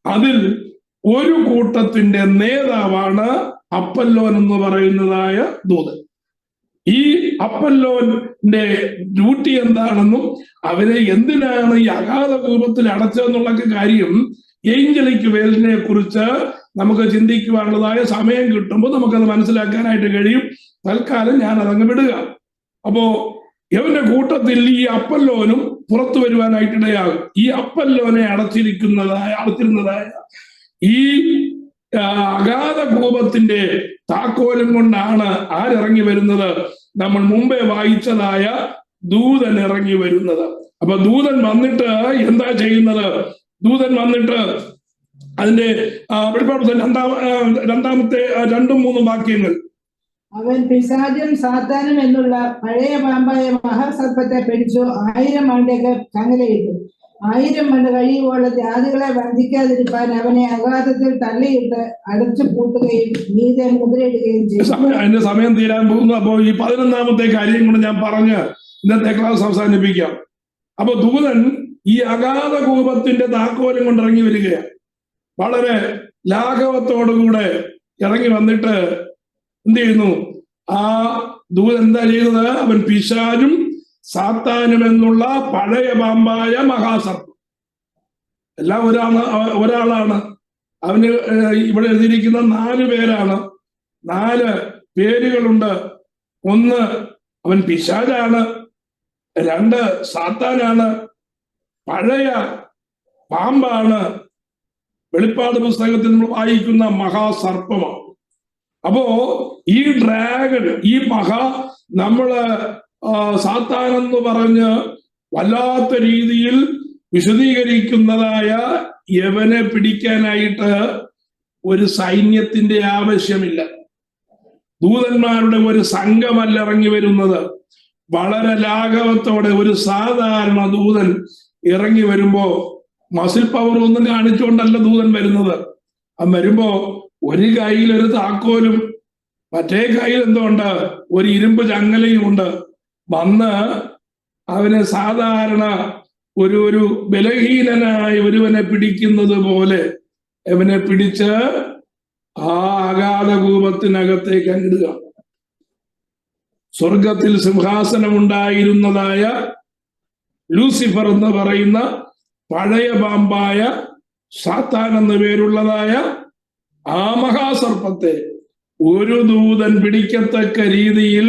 അതിൽ ഒരു കൂട്ടത്തിന്റെ നേതാവാണ് അപ്പല്ലോൻ എന്ന് പറയുന്നതായ ദൂതൻ. ഈ അപ്പല്ലോന്റെ ഡ്യൂട്ടി എന്താണെന്നും അവരെ എന്തിനാണ് ഈ അഗാധ കൂപത്തിൽ അടച്ചതെന്നുള്ള കാര്യം ഏഞ്ചലിക് വേലിനെ കുറിച്ച് നമുക്ക് ചിന്തിക്കുവാനുള്ളതായ സമയം കിട്ടുമ്പോൾ നമുക്കത് മനസ്സിലാക്കാനായിട്ട് കഴിയും. തൽക്കാലം ഞാൻ അതങ്ങ് വിടുക. അപ്പോ ഇവന്റെ കൂട്ടത്തിൽ ഈ അപ്പല്ലോനും പുറത്തു വരുവാനായിട്ടിടയാകും. ഈ അപ്പല്ലോനെ അടച്ചിരുന്നതായ ഈ അഗാധ കൂപത്തിന്റെ താക്കോലും കൊണ്ടാണ് ആരിറങ്ങി വരുന്നത്? നമ്മൾ മുമ്പേ വായിച്ചതായ ദൂതൻ ഇറങ്ങി വരുന്നത്. അപ്പൊ ദൂതൻ വന്നിട്ട് എന്താ ചെയ്യുന്നത്? ദൂതൻ വന്നിട്ട് അതിന്റെ വെളിപ്പാട് 2-ാമത്തെ 2-3 വാക്യങ്ങൾ. അവൻ പിശാചും സാത്താനും എന്നുള്ള പഴയ പാമ്പായ മഹാസർപ്പത്തെ പിടിച്ചു 1000 ആണ്ടേക്ക് ചങ്ങലയിട്ടു. 1000 ആണ്ട് കഴിയുമ്പോൾ ജാതികളെ ബന്ധിക്കാതിരിക്കാൻ അവനെ അഗാധത്തിൽ തള്ളിയിട്ട് അടച്ചു പൂട്ടുകയും മീതെ മുദ്രയിടുകയും ചെയ്തു. അതിന്റെ സമയം തീരാൻ പോകുന്നു. അപ്പോ ഈ 11-ാമത്തെ കാര്യം കൂടെ ഞാൻ പറഞ്ഞ് ഇന്നത്തെ ക്ലാസ് അവസാനിപ്പിക്കാം. അപ്പൊ ദൂതൻ ഈ അഗാധ കൂപത്തിന്റെ താക്കോലും കൊണ്ട് ഇറങ്ങി വരികയാണ്. വളരെ ലാഘവത്തോടുകൂടെ ഇറങ്ങി വന്നിട്ട് എന്ത് ചെയ്യുന്നു? ആ ദൂതൻ എന്താ ചെയ്തത്? അവൻ പിശാചും സാത്താനും എന്നുള്ള പഴയ പാമ്പായ മഹാസർപ്പം. എല്ലാം ഒരാളാണ്. അവന് ഇവിടെ എഴുതിയിരിക്കുന്ന 4 പേരാണ്. 4 പേരുകളുണ്ട്. 1 അവൻ പിശാചാണ്, 2 സാത്താനാണ്, പഴയ പാമ്പാണ്, വെളിപ്പാട് പുസ്തകത്തിൽ നമ്മൾ വായിക്കുന്ന മഹാസർപ്പമാണ്. അപ്പോ ഈ ഡ്രാഗൺ, ഈ നമ്മള് സാത്താനെന്ന് പറഞ്ഞ് വല്ലാത്ത രീതിയിൽ വിശദീകരിക്കുന്നതായ യവനെ പിടിക്കാനായിട്ട് ഒരു സൈന്യത്തിന്റെ ആവശ്യമില്ല. ദൂതന്മാരുടെ ഒരു സംഘമല്ല ഇറങ്ങി വരുന്നത്. വളരെ ലാഘവത്തോടെ ഒരു സാധാരണ ദൂതൻ ഇറങ്ങി വരുമ്പോ മസിൽ പവർ ഒന്നും കാണിച്ചുകൊണ്ടല്ല ദൂതൻ വരുന്നത്. വരുമ്പോ ഒരു കയ്യിൽ ഒരു താക്കോലും മറ്റേ കയ്യിൽ എന്തുണ്ട്? ഒരു ഇരുമ്പ് ചങ്ങലയും ഉണ്ട്. വന്ന് അവനെ സാധാരണ ഒരു ബലഹീനനായ ഒരുവനെ പിടിക്കുന്നത് പോലെ അവനെ പിടിച്ച് ആ അഗാധ കൂപത്തിനകത്തേക്ക് അങ്ങിടുക. സ്വർഗത്തിൽ സിംഹാസനമുണ്ടായിരുന്നതായ ലൂസിഫർ എന്ന് പറയുന്ന പഴയ പാമ്പായ സാത്താൻ എന്ന പേരുള്ളതായ ആ മഹാസർപ്പത്തെ ഒരു ദൂതൻ പിടിക്കത്തക്ക രീതിയിൽ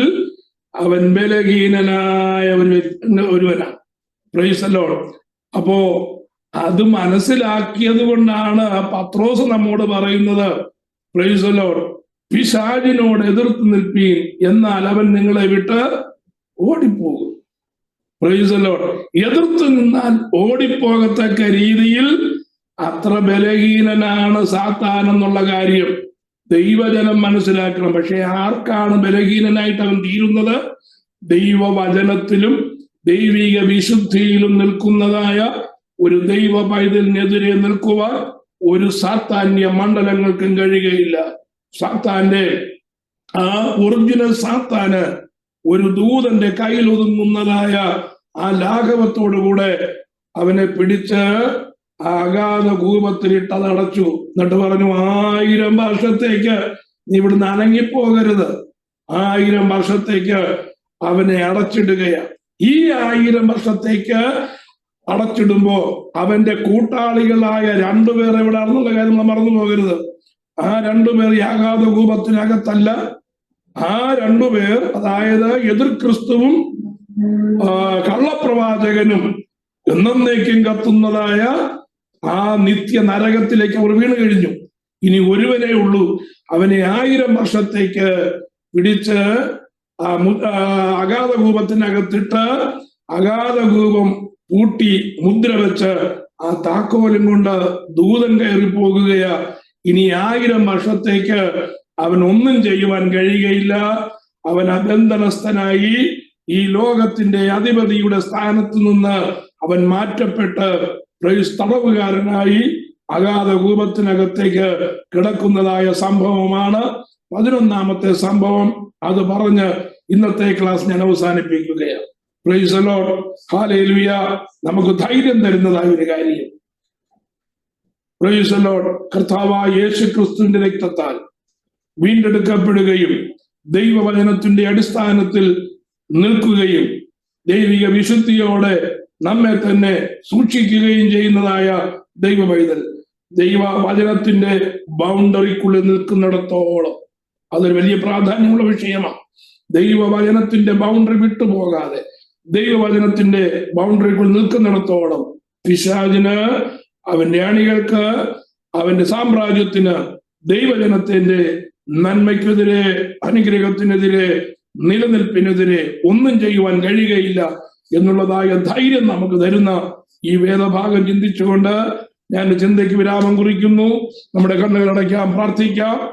അവൻ ബലഹീനനായ ഒരുവനാണ്. Praise the Lord. അപ്പോ അത് മനസ്സിലാക്കിയത് കൊണ്ടാണ് പത്രോസ് നമ്മോട് പറയുന്നത്, പ്രൈസ് ദി ലോർഡ്, പിശാചിനോട് എതിർത്ത് നിൽപ്പീൻ, എന്നാൽ അവൻ നിങ്ങളെ വിട്ട് ഓടിപ്പോകും. Price the Lord. എതിർത്ത് നിന്നാൽ ഓടിപ്പോകത്തക്ക രീതിയിൽ അത്ര ബലഹീനനാണ് സാത്താൻ എന്നുള്ള കാര്യം ദൈവജനം മനസ്സിലാക്കണം. പക്ഷെ ആർക്കാണ് ബലഹീനനായിട്ട് അവൻ തീരുന്നത്? ദൈവവചനത്തിലും ദൈവിക വിശുദ്ധിയിലും നിൽക്കുന്നതായ ഒരു ദൈവ പൈതലിനെതിരെ നിൽക്കുവാൻ ഒരു സാത്താന്യ മണ്ഡലങ്ങൾക്കും കഴിയുകയില്ല. സാത്താന്റെ ആ ഒറിജിനൽ സാത്താന് ഒരു ദൂതന്റെ കയ്യിൽ ഒതുങ്ങുന്നതായ ആ ലാഘവത്തോടുകൂടെ അവനെ പിടിച്ച് അഗാധ കൂപത്തിലിട്ട് അത് അടച്ചു. എന്നിട്ട് പറഞ്ഞു, 1000 വർഷത്തേക്ക് നീ ഇവിടുന്ന് അനങ്ങിപ്പോകരുത്. 1000 വർഷത്തേക്ക് അവനെ അടച്ചിടുകയാണ്. ഈ 1000 വർഷത്തേക്ക് അടച്ചിടുമ്പോ അവന്റെ കൂട്ടാളികളായ 2 പേർ എവിടെയാണെന്നുള്ള കാര്യം നമ്മൾ മറന്നു പോകരുത്. ആ 2 പേർ ഈ അഗാധ കൂപത്തിനകത്തല്ല. ആ 2 പേർ, അതായത് എതിർ ക്രിസ്തുവും കള്ളപ്രവാചകനും എന്നേക്കും കത്തുന്നതായ ആ നിത്യ നരകത്തിലേക്ക് അവർ വീണ് കഴിഞ്ഞു. ഇനി ഒരുവനേ ഉള്ളൂ. അവനെ 1000 വർഷത്തേക്ക് പിടിച്ച് അഗാധ കൂപത്തിനകത്തിട്ട് അഗാധ കൂപം പൂട്ടി മുദ്ര വെച്ച് ആ താക്കോലും കൊണ്ട് ദൂതൻ കയറി പോകുകയാ. ഇനി 1000 വർഷത്തേക്ക് അവൻ ഒന്നും ചെയ്യുവാൻ കഴിയുകയില്ല. അവൻ അബന്ധനസ്ഥനായി ഈ ലോകത്തിന്റെ അധിപതിയുടെ സ്ഥാനത്ത് നിന്ന് അവൻ മാറ്റപ്പെട്ട് തടവുകാരനായി അഗാധ കൂപത്തിനകത്തേക്ക് കിടക്കുന്നതായ സംഭവമാണ് 11ാമത്തെ സംഭവം. അത് പറഞ്ഞ് ഇന്നത്തെ ക്ലാസ് ഞാൻ അവസാനിപ്പിക്കുകയാണ്. Price the Lord, hallelujah. നമുക്ക് ധൈര്യം തരുന്നതായ ഒരു കാര്യം, പ്രൈസ് ദി ലോർഡ്, കർത്താവായ യേശു ക്രിസ്തുവിന്റെ രക്തത്താൽ വീണ്ടെടുക്കപ്പെടുകയും ദൈവവചനത്തിന്റെ അടിസ്ഥാനത്തിൽ നിൽക്കുകയും ദൈവിക വിശുദ്ധിയോടെ നമ്മെ തന്നെ സൂക്ഷിക്കുകയും ചെയ്യുന്നതായ ദൈവപൈതൽ ദൈവവചനത്തിന്റെ ബൗണ്ടറിക്കുള്ളിൽ നിൽക്കുന്നിടത്തോളം അതൊരു വലിയ പ്രാധാന്യമുള്ള വിഷയമാണ്. ദൈവവചനത്തിന്റെ ബൗണ്ടറി വിട്ടുപോകാതെ ദൈവവചനത്തിന്റെ ബൗണ്ടറിക്കുള്ളിൽ നിൽക്കുന്നിടത്തോളം പിശാചിന്, അവന്റെ അണികൾക്ക്, അവന്റെ സാമ്രാജ്യത്തിന് ദൈവജനത്തിന്റെ നന്മയ്ക്കെതിരെ, അനുഗ്രഹത്തിനെതിരെ, നിലനിൽപ്പിനെതിരെ ഒന്നും ചെയ്യുവാൻ കഴിയുകയില്ല എന്നുള്ളതായ ധൈര്യം നമുക്ക് തരുന്ന ഈ വേദഭാഗം ചിന്തിച്ചുകൊണ്ട് ഞാൻ ചിന്തയ്ക്ക് വിരാമം കുറിക്കുന്നു. നമ്മുടെ കണ്ണുകൾ അടയ്ക്കാം, പ്രാർത്ഥിക്കാം.